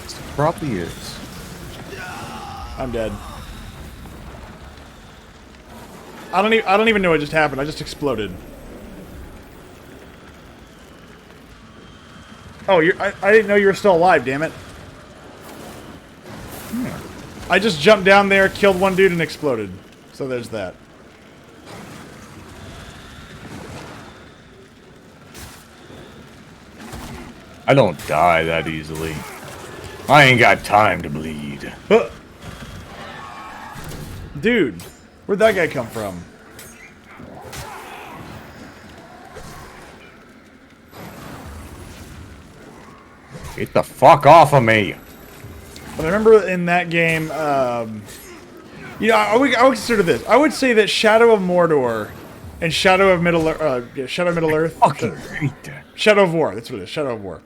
It probably is. I'm dead. I don't even know what just happened. I just exploded. Oh, I didn't know you were still alive, damn it. I just jumped down there, killed one dude, and exploded. So there's that. I don't die that easily. I ain't got time to bleed. Dude, where'd that guy come from? Get the fuck off of me! But I remember in that game, you know, I would consider this. I would say that Shadow of Mordor and Shadow of Middle Earth. Fucking hate that. Shadow of War. That's what it is. Shadow of War.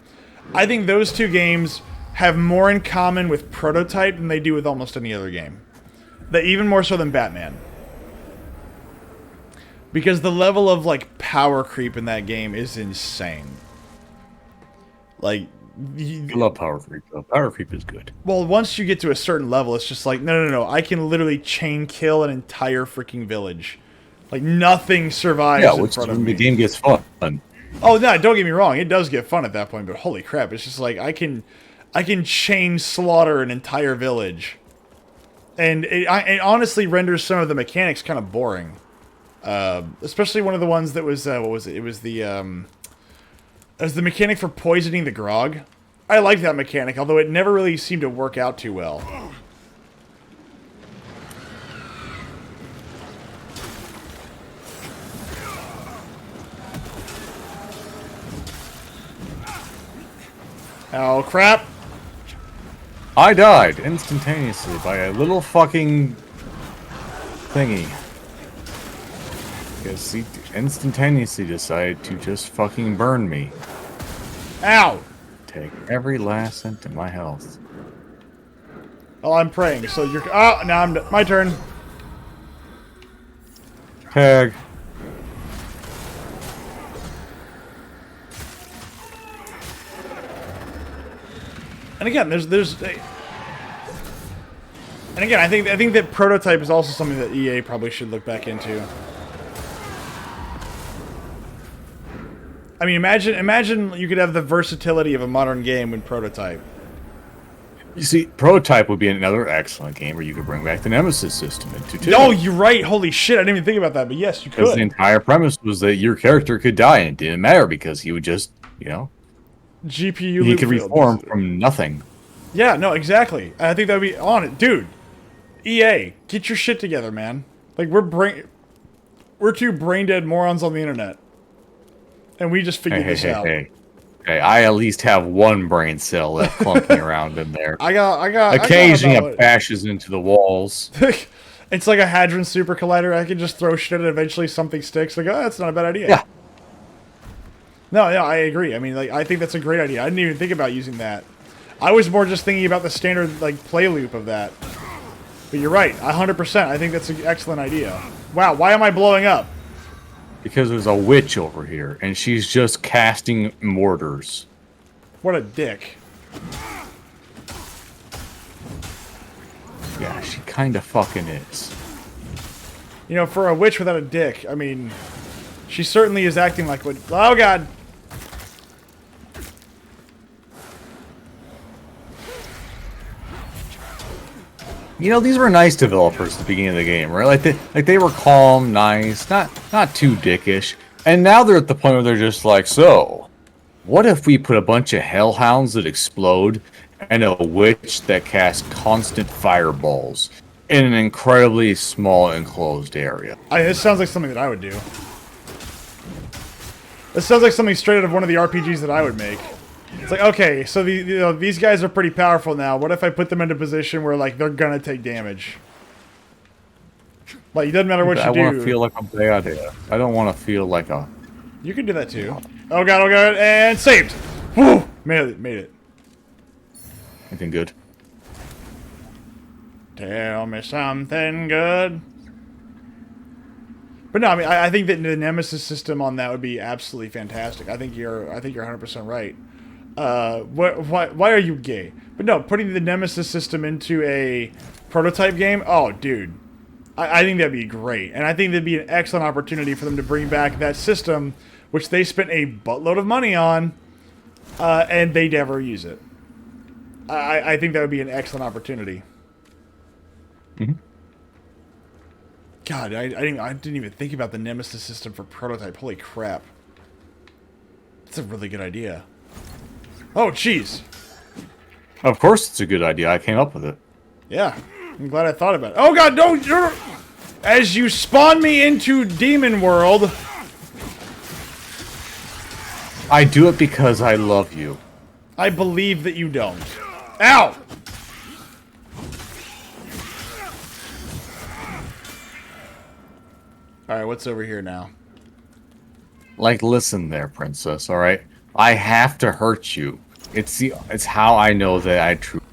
I think those two games have more in common with Prototype than they do with almost any other game. Even more so than Batman. Because the level of, like, power creep in that game is insane. Like, I love Power Creep, though. Power Creep is good. well, once you get to a certain level, it's just like, no. I can literally chain kill an entire freaking village. Like, nothing survives Yeah, in which front is of when me. the game gets fun. Oh, no, don't get me wrong. It does get fun at that point, but holy crap. It's just like, I can chain slaughter an entire village. And it honestly renders some of the mechanics kind of boring. Especially one of the ones that was, what was it? It was the mechanic for poisoning the grog. I like that mechanic, although it never really seemed to work out too well. Oh, crap. I died instantaneously by a little fucking thingy. Because he instantaneously decided to just fucking burn me. Ow! Take every last cent of my health. Oh, I'm praying, so you're... Oh, now my turn. Tag. And again, and again, I think that Prototype is also something that EA probably should look back into. I mean, imagine you could have the versatility of a modern game in Prototype. You see, Prototype would be another excellent game where you could bring back the Nemesis system into too. No, you're right. Holy shit, I didn't even think about that, but yes, you Because the could. entire premise was that your character could die and it didn't matter because he would just, GPU he loop could field. reform from nothing. Yeah, no, exactly. I think that would be on it. Dude, EA, get your shit together, man. Like, we're two brain-dead morons on the internet. And we just figured this out. Hey, I at least have one brain cell left clunking around in there. Occasionally it bashes into the walls. It's like a Hadron Super Collider. I can just throw shit and eventually something sticks. Like, oh, that's not a bad idea. Yeah. No, I agree. I mean, like, I think that's a great idea. I didn't even think about using that. I was more just thinking about the standard, like, play loop of that. But you're right, 100%. I think that's an excellent idea. Wow, why am I blowing up? Because there's a witch over here, and she's just casting mortars. What a dick. Yeah, she kinda fucking is. You know, for a witch without a dick, I mean, she certainly is acting like what... Oh, God! You know, these were nice developers at the beginning of the game, right? Like they were calm, nice, not too dickish. And now they're at the point where they're just like, so, what if we put a bunch of hellhounds that explode and a witch that casts constant fireballs in an incredibly small enclosed area? This sounds like something that I would do. This sounds like something straight out of one of the RPGs that I would make. It's like, okay, so these guys are pretty powerful now. What if I put them in a position where, like, they're gonna take damage? Like, it doesn't matter what you do. I want to feel like a bad guy. I don't want to feel like a... You can do that too. Oh god, and saved! Woo! Made it. Anything good? Tell me something good. But no, I mean, I think that the Nemesis system on that would be absolutely fantastic. I think you're 100% right. Why are you gay? But no, putting the Nemesis system into a Prototype game, oh, dude. I think that'd be great. And I think that'd be an excellent opportunity for them to bring back that system, which they spent a buttload of money on, and they never use it. I think that would be an excellent opportunity. Mm-hmm. God, I didn't even think about the Nemesis system for Prototype. Holy crap. That's a really good idea. Oh, jeez. Of course it's a good idea. I came up with it. Yeah, I'm glad I thought about it. Oh god, no! As you spawn me into Demon World... I do it because I love you. I believe that you don't. Ow! Alright, what's over here now? Like, listen there, princess, alright? I have to hurt you. It's how I know that I truly...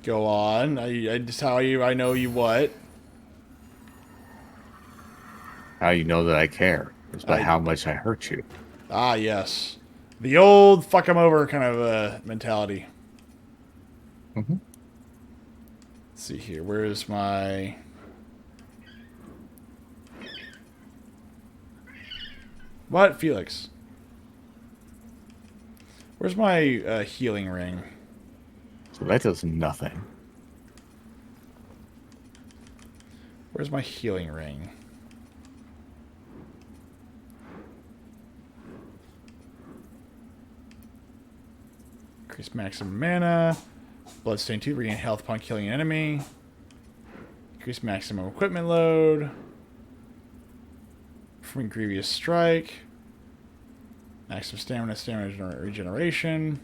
Go on. I just how you I know you what? How you know that I care. It's by how much I hurt you. Ah, yes. The old fuck 'em over kind of mentality. Mm-hmm. Let's see here. Where is my... What? Felix. Where's my healing ring? So that does nothing. Where's my healing ring? Increase maximum mana. Bloodstain 2, regain health upon killing an enemy. Increase maximum equipment load. From Grievous Strike. Maximum stamina regeneration.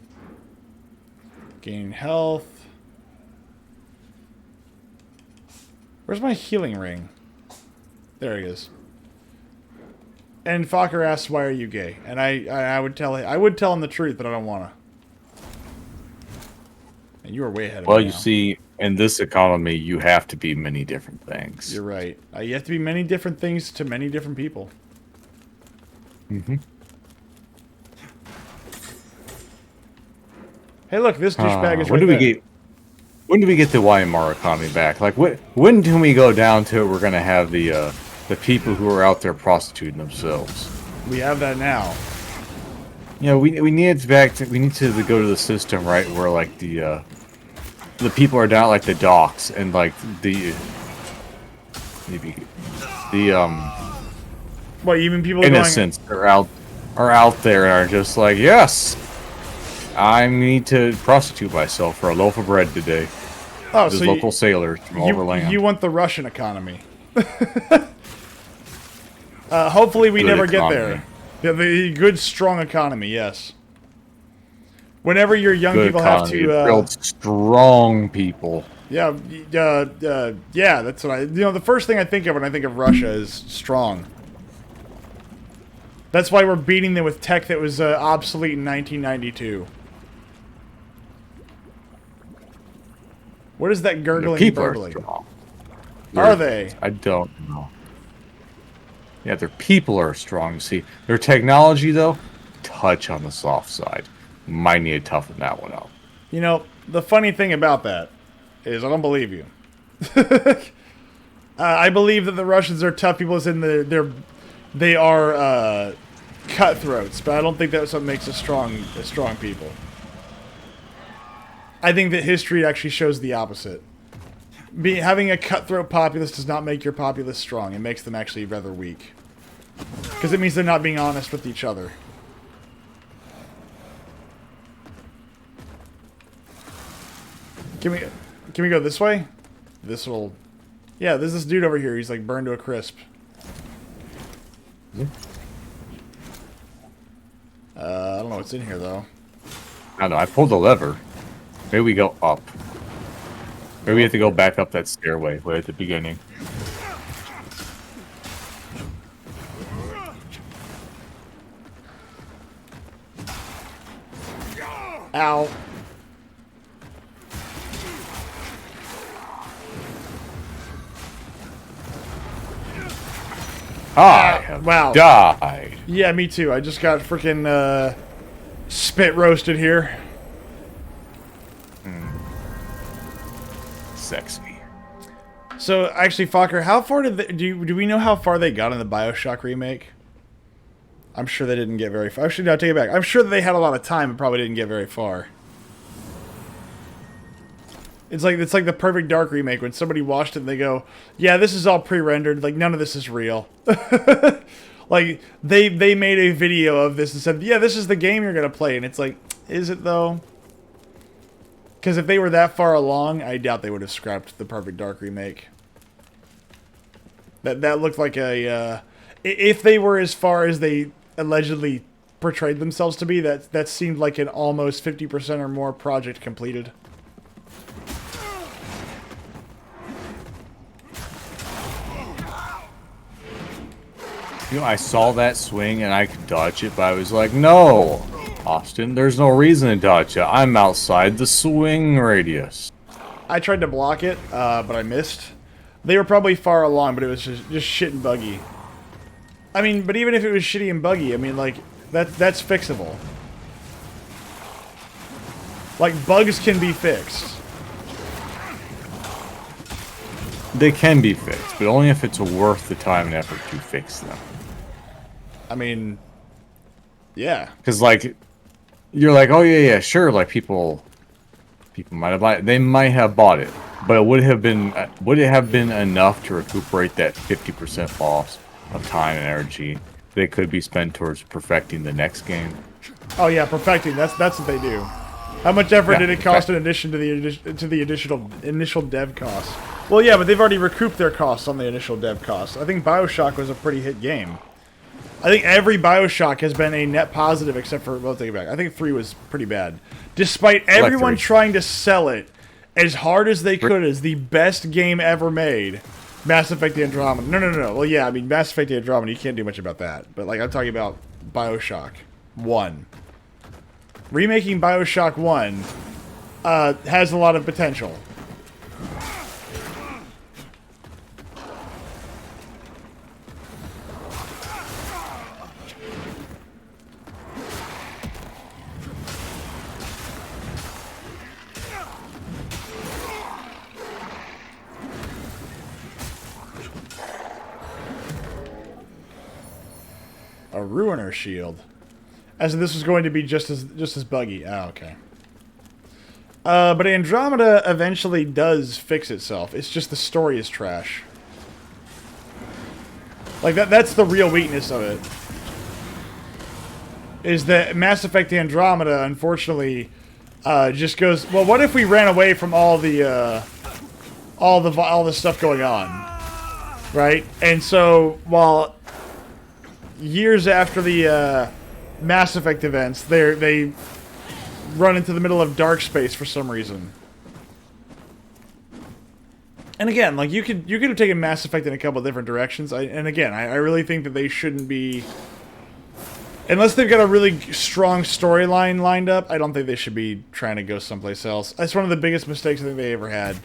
Gain health. Where's my healing ring? There it is. And Fokker asks, "Why are you gay?" And I would tell him the truth, but I don't wanna. And you are way ahead of me. Well, you now. see, in this economy, you have to be many different things. You're right. You have to be many different things to many different people. Mm-hmm. Hey, look, this douchebag is when right do we there. when do we get the Weimar economy back? Like, when can we go down to it? We're gonna have the people who are out there prostituting themselves. We have that now. You know, we need it back. We need to go to the system, right, where like the people are down at, like the docks and like the What, you mean people innocents are out there and are just like, yes, I need to prostitute myself for a loaf of bread today. Oh, There's so local sailors from all over land. you want the Russian economy. Hopefully we Good never economy. get there. Yeah, the good, strong economy, yes. Whenever your young Good people economy. have to... Build strong people. yeah, yeah, that's what the first thing I think of when I think of Russia is strong. That's why we're beating them with tech that was obsolete in 1992. What is that Their gurgling people are burbling? strong. Are they? I don't know. Yeah, their people are strong. See, their technology, though, touch on the soft side. Might need to toughen that one up. You know, the funny thing about that is I don't believe you. I believe that the Russians are tough people as in they are cutthroats, but I don't think that's what makes us strong people. I think that history actually shows the opposite. Having a cutthroat populace does not make your populace strong. It makes them actually rather weak. Because it means they're not being honest with each other. Can we go this way? This will... Yeah, there's this dude over here. He's like burned to a crisp. I don't know what's in here, though. I don't know. I pulled the lever. Maybe we go up. Maybe we have to go back up that stairway way at the beginning. Ow. I have Wow. died. Yeah, me too. I just got freaking spit roasted here. Sexy. So, actually, Fokker, how far did do we know how far they got in the BioShock remake? I'm sure they didn't get very far. Actually, no, take it back. I'm sure that they had a lot of time, but probably didn't get very far. It's like the Perfect Dark remake when somebody watched it and they go, "Yeah, this is all pre-rendered. Like none of this is real." Like they made a video of this and said, "Yeah, this is the game you're gonna play," and it's like, is it though? Because if they were that far along, I doubt they would have scrapped the Perfect Dark remake. That looked like a if they were as far as they allegedly portrayed themselves to be, that seemed like an almost 50% or more project completed. You know, I saw that swing and I could dodge it, but I was like, no, Austin, there's no reason to dodge it. I'm outside the swing radius. I tried to block it, but I missed. They were probably far along, but it was just shit and buggy. I mean, but even if it was shitty and buggy, I mean, like, that's fixable. Like, bugs can be fixed. They can be fixed, but only if it's worth the time and effort to fix them. I mean, yeah. Because, like, you're like, oh, yeah, sure, like, people might have bought it. They might have bought it, but would it have been enough to recuperate that 50% loss of time and energy that could be spent towards perfecting the next game? Oh yeah, perfecting. That's what they do. How much effort Yeah, did it cost in addition to the initial dev costs? Well, yeah, but they've already recouped their costs on the initial dev costs. I think BioShock was a pretty hit game. I think every BioShock has been a net positive except for, well, take it back. I think 3 was pretty bad. Despite everyone trying to sell it as hard as they could as the best game ever made, Mass Effect Andromeda. No. Well, yeah, I mean, Mass Effect Andromeda, you can't do much about that. But, like, I'm talking about BioShock 1. Remaking BioShock 1 has a lot of potential. A Ruiner shield. As if this was going to be just as buggy. Oh, okay. But Andromeda eventually does fix itself. It's just the story is trash. Like, that's the real weakness of it. Is that Mass Effect Andromeda, unfortunately, just goes, well, what if we ran away from all the stuff going on? Right? And so, while years after the Mass Effect events, they run into the middle of dark space for some reason. And again, like, you could have taken Mass Effect in a couple of different directions. And again, I really think that they shouldn't be, unless they've got a really strong storyline lined up, I don't think they should be trying to go someplace else. That's one of the biggest mistakes I think they ever had.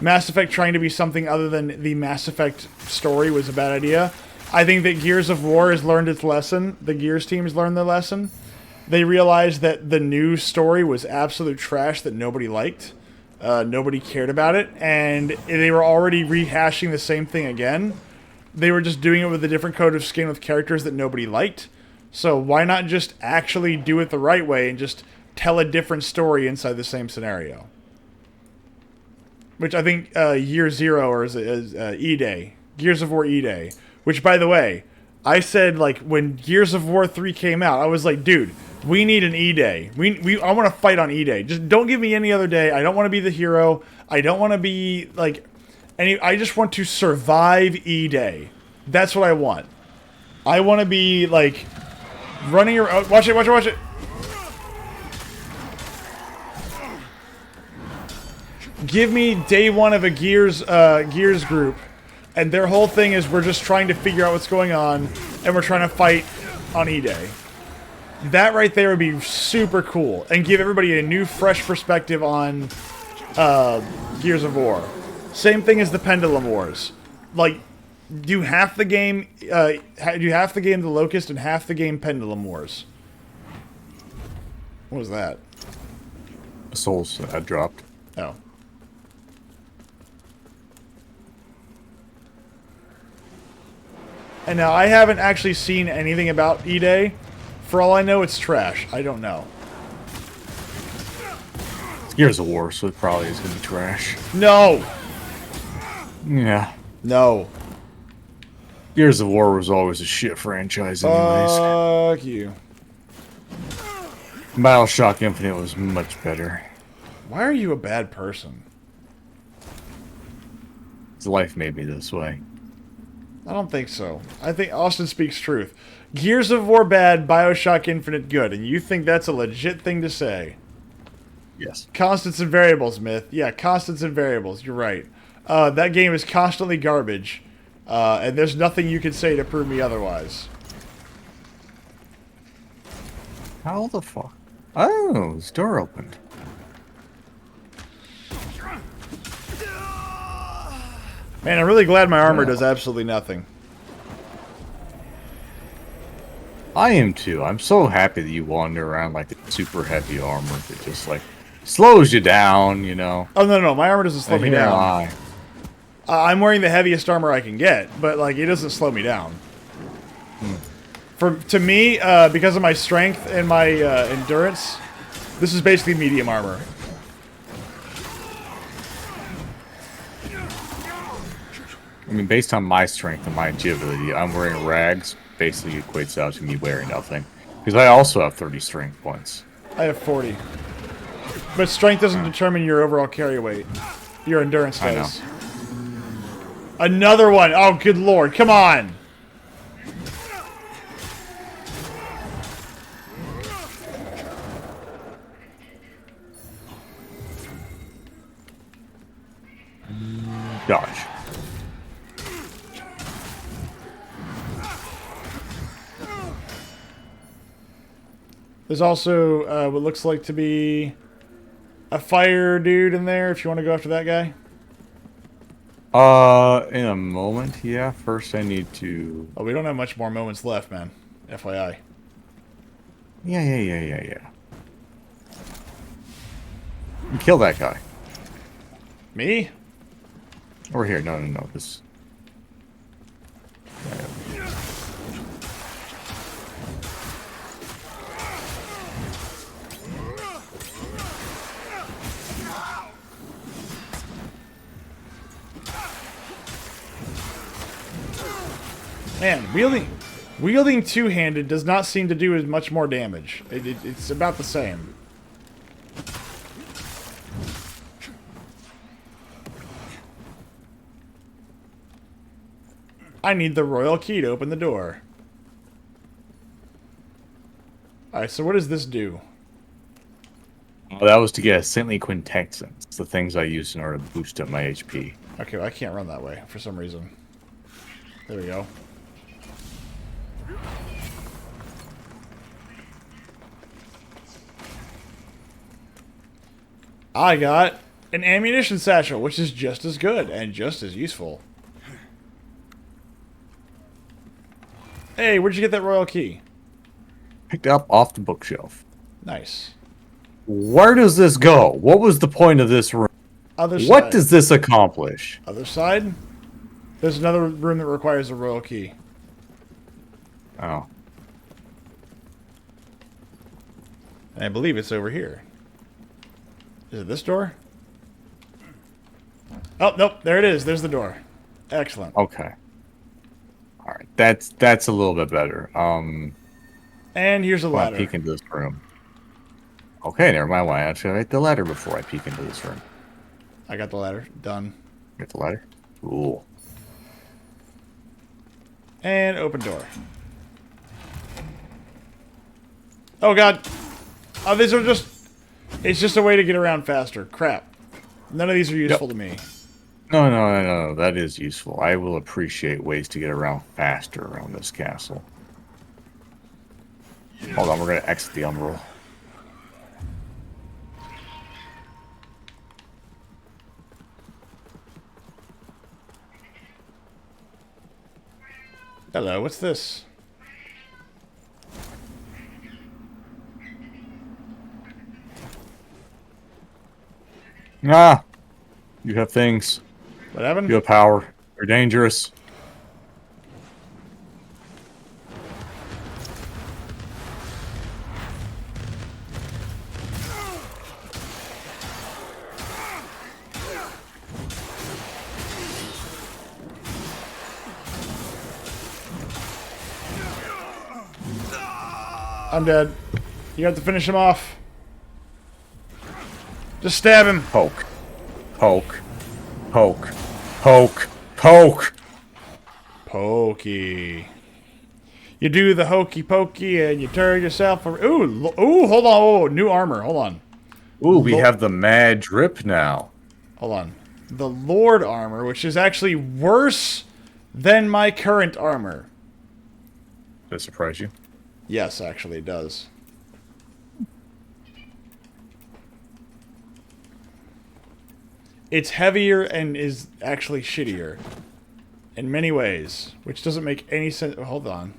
Mass Effect trying to be something other than the Mass Effect story was a bad idea. I think that Gears of War has learned its lesson. The Gears team has learned their lesson. They realized that the new story was absolute trash that nobody liked. Nobody cared about it. And they were already rehashing the same thing again. They were just doing it with a different coat of skin with characters that nobody liked. So why not just actually do it the right way and just tell a different story inside the same scenario? Which I think Year Zero, or is E-Day. Gears of War E-Day. Which, by the way, I said, like, when Gears of War 3 came out, I was like, dude, we need an E-Day. I want to fight on E-Day. Just don't give me any other day. I don't want to be the hero. I don't want to be, like, I just want to survive E-Day. That's what I want. I want to be, like, running around. Watch it. Give me day one of a Gears group. And their whole thing is we're just trying to figure out what's going on, and we're trying to fight on E-Day. That right there would be super cool, and give everybody a new, fresh perspective on Gears of War. Same thing as the Pendulum Wars. Like, do half the game The Locust and half the game Pendulum Wars. What was that? Souls I dropped. Oh. And now, I haven't actually seen anything about E-Day. For all I know, it's trash. I don't know. It's Gears of War, so it probably is going to be trash. No! Yeah. No. Gears of War was always a shit franchise anyways. Fuck you. BioShock Infinite was much better. Why are you a bad person? Life made me this way. I don't think so. I think Austin speaks truth. Gears of War bad, Bioshock Infinite good, and you think that's a legit thing to say? Yes. Constants and variables, Myth. Yeah, constants and variables. You're right. That game is constantly garbage, and there's nothing you can say to prove me otherwise. How the fuck? Oh, this door opened. Man, I'm really glad my armor does absolutely nothing. I am too. I'm so happy that you wander around like the super heavy armor that just like slows you down, you know. Oh, no, my armor doesn't slow me Here down. I- I'm wearing the heaviest armor I can get, but like it doesn't slow me down. To me, because of my strength and my endurance, this is basically medium armor. I mean, based on my strength and my agility, I'm wearing rags. Basically equates out to me wearing nothing. Because I also have 30 strength points. I have 40. But strength doesn't determine your overall carry weight. Your endurance I does. Another one! Oh, good lord, come on! Dodge. There's also what looks like to be a fire dude in there if you want to go after that guy. In a moment, yeah. First I need to... Oh, we don't have much more moments left, man. FYI. Yeah. Kill that guy. Me? Over here. No. This... Man, wielding two-handed does not seem to do as much more damage. It's about the same. I need the royal key to open the door. Alright, so what does this do? Well, that was to get a saintly quintessence. It's the things I use in order to boost up my HP. Okay, well, I can't run that way for some reason. There we go. I got an ammunition satchel, which is just as good and just as useful. Hey, where'd you get that royal key? Picked up off the bookshelf. Nice. Where does this go? What was the point of this room? Other side. What does this accomplish? Other side? There's another room that requires a royal key. Oh. And I believe it's over here. Is it this door? Oh, nope. There it is. There's the door. Excellent. Okay. Alright. That's a little bit better. And here's a When I ladder. peek into this room. Okay, never mind. Why I should write the ladder before I peek into this room. I got the ladder. Done. Get the ladder. Cool. And open door. Oh, God. Oh, these are just... It's just a way to get around faster. Crap. None of these are useful to me. No. That is useful. I will appreciate ways to get around faster around this castle. Hold on, we're going to exit the umbral. Hello, what's this? Ah! You have things. What happened? You have power. You're dangerous. I'm dead. You have to finish him off. Just stab him. Poke. Poke. Poke. Poke. Poke. Pokey. You do the hokey pokey and you turn yourself. Ooh, hold on. Oh, new armor. Hold on. Ooh, we have the mad drip now. Hold on. The Lord armor, which is actually worse than my current armor. Does that surprise you? Yes, actually, it does. It's heavier and is actually shittier. In many ways. Which doesn't make any sense. Hold on.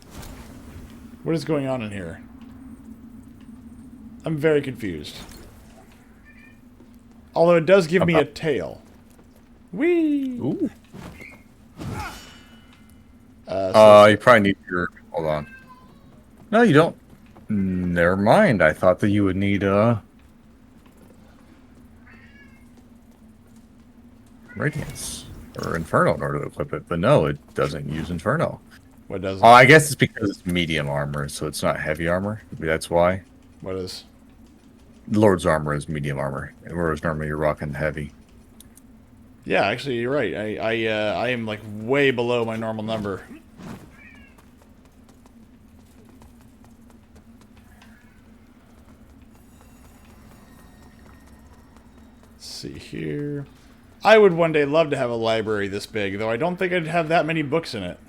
What is going on in here? I'm very confused. Although it does give me a tail. Whee! Ooh. So You probably need your... Hold on. No, you don't. Never mind. I thought that you would need, Radiance. Or Inferno in order to equip it. But no, it doesn't use Inferno. what does it? Oh, I guess it's because it's medium armor, so it's not heavy armor. Maybe that's why. What is? Lord's armor is medium armor, whereas normally you're rocking heavy. Yeah, actually, you're right. I am like way below my normal number. Let's see here. I would one day love to have a library this big, though I don't think I'd have that many books in it.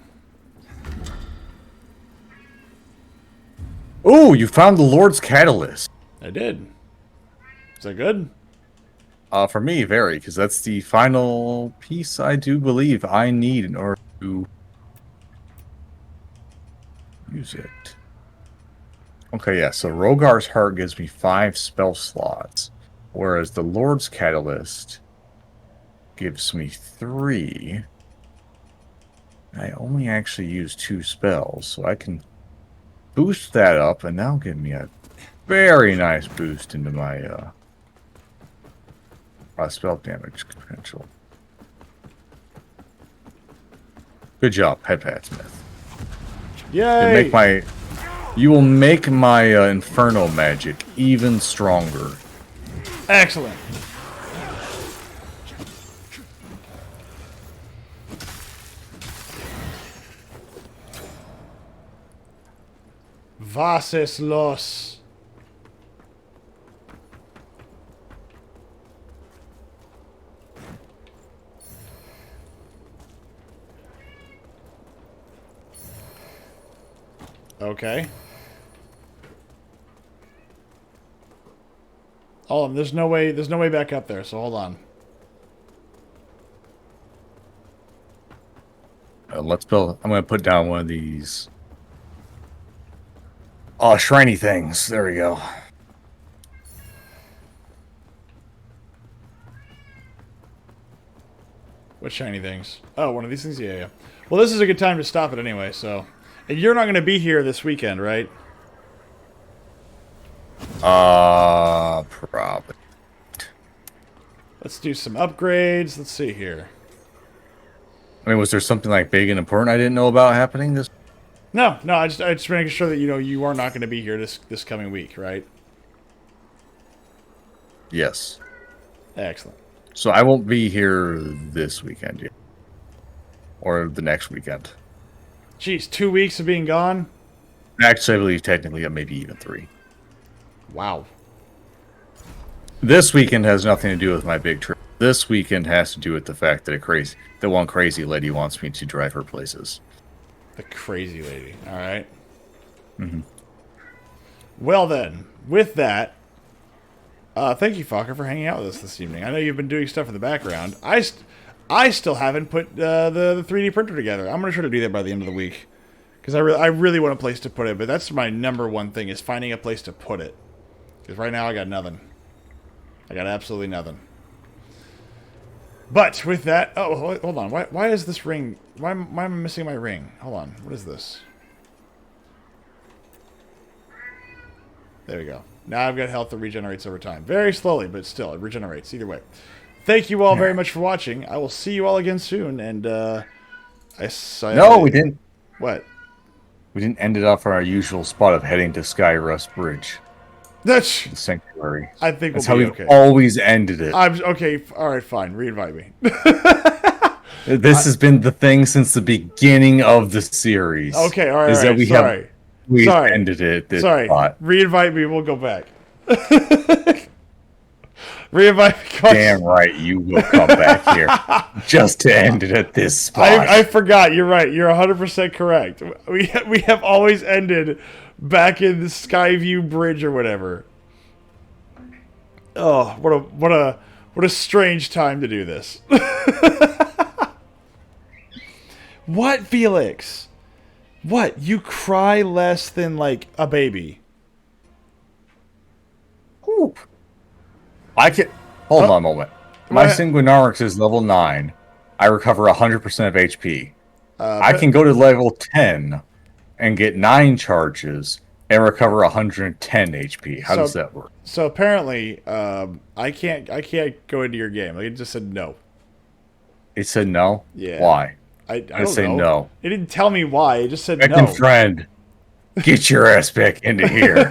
Oh, you found the Lord's Catalyst. I did. Is that good? For me, very, because that's the final piece I do believe I need in order to use it. Okay, yeah, so Rogar's Heart gives me 5 spell slots, whereas the Lord's Catalyst gives me 3. I only actually use 2 spells, so I can boost that up, and that'll give me a very nice boost into my spell damage potential. Good job, Headpad Smith. Yay! You will make my Inferno magic even stronger. Excellent. Vases los. Okay. Oh, there's no way back up there, so hold on. Let's build. I'm going to put down one of these. Oh, shriny things. There we go. What shiny things? Oh, one of these things? Yeah, yeah. Well, this is a good time to stop it anyway, so... And you're not going to be here this weekend, right? Probably. Let's do some upgrades. Let's see here. I mean, was there something like big and important I didn't know about happening this? No, I just making sure that you are not going to be here this coming week, right? Yes. Excellent. So I won't be here this weekend yet. Or the next weekend. Jeez, 2 weeks of being gone? Actually, I believe technically maybe even 3. Wow. This weekend has nothing to do with my big trip. This weekend has to do with the fact that one crazy lady wants me to drive her places. The crazy lady. All right. Mm-hmm. Well then, with that, thank you, Fokker, for hanging out with us this evening. I know you've been doing stuff in the background. I still haven't put the 3D printer together. I'm gonna try to do that by the end of the week, because I really want a place to put it. But that's my number one thing, is finding a place to put it. Because right now I got nothing. I got absolutely nothing. But with that, oh, hold on. Why is this ring? Why am I missing my ring? Hold on. What is this? There we go. Now I've got health that regenerates over time. Very slowly, but still, it regenerates. Either way. Thank you all very much for watching. I will see you all again soon. And, No, we didn't. What? We didn't end it off our usual spot of heading to Skyrust Bridge. That's... The sanctuary. I think That's we'll how be we've okay. always ended it. I'm okay. All right, fine. Reinvite me. This has been the thing since the beginning of the series. Okay, all right, Is all that right, we sorry. Sorry. ended it at this Sorry. spot. Re-invite me. We'll go back. Re-invite me. Damn right, you will come back here just to end it at this spot. I forgot. You're right. You're 100% correct. We have always ended back in the Skyview Bridge or whatever. Oh, what a strange time to do this. What, Felix? What? You cry less than like a baby? Ooh. I can hold on a moment. My Sanguinarix is level 9. I recover 100% of HP. I can go to level 10 and get 9 charges and recover 110 HP. How does that work? So apparently, I can't go into your game. Like, it just said no. It said no? Yeah. Why? I don't say know. no. It didn't tell me why. It just said Second no. friend, get your ass back into here.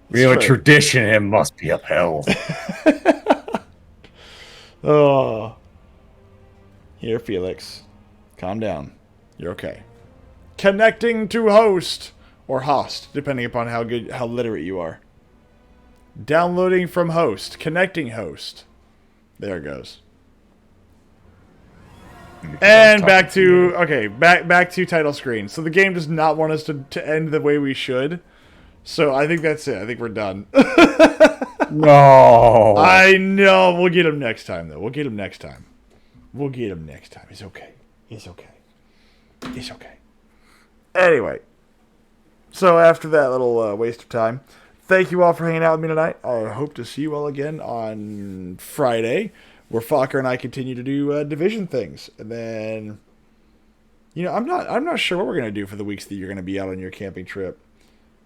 We have a tradition and must be upheld. Oh. Here, Felix. Calm down. You're okay. Connecting to host. Or host, depending upon how literate you are. Downloading from host. Connecting host. There it goes. And back to back to title screen. So the game does not want us to end the way we should. So I think that's it. I think we're done. No. I know. We'll get him next time, though. We'll get him next time. We'll get him next time. He's okay. He's okay. He's okay. Anyway. So after that little waste of time, thank you all for hanging out with me tonight. I hope to see you all again on Friday, where Fokker and I continue to do Division things. And then, I'm not sure what we're gonna do for the weeks that you're gonna be out on your camping trip.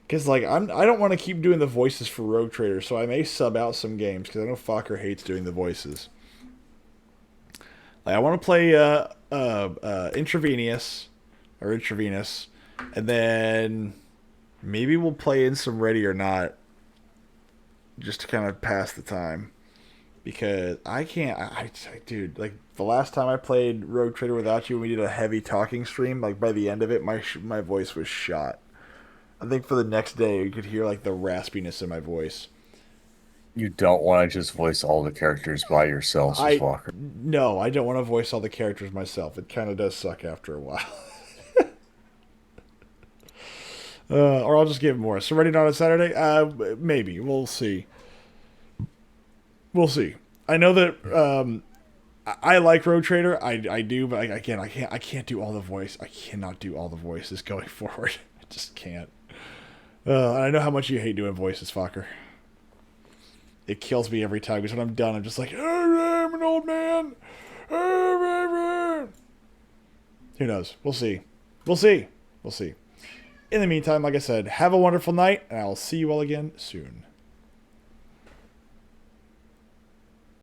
Because, I don't want to keep doing the voices for Rogue Trader, so I may sub out some games, because I know Fokker hates doing the voices. I want to play Intravenous, and then maybe we'll play in some Ready or Not, just to kind of pass the time. Because I can't, dude, the last time I played Rogue Trader without you, when we did a heavy talking stream, by the end of it, my voice was shot. I think for the next day, you could hear, the raspiness in my voice. You don't want to just voice all the characters by yourself, Walker. No, I don't want to voice all the characters myself. It kind of does suck after a while. Or I'll just give more. So ready on a Saturday? Maybe. We'll see. We'll see. I know that I like Rogue Trader. I do, but again, I can't do all the voice. I cannot do all the voices going forward. I just can't. I know how much you hate doing voices, Fokker. It kills me every time, because when I'm done, I'm just like, oh, I'm an old man. Who knows? We'll see. We'll see. We'll see. In the meantime, like I said, have a wonderful night, and I'll see you all again soon.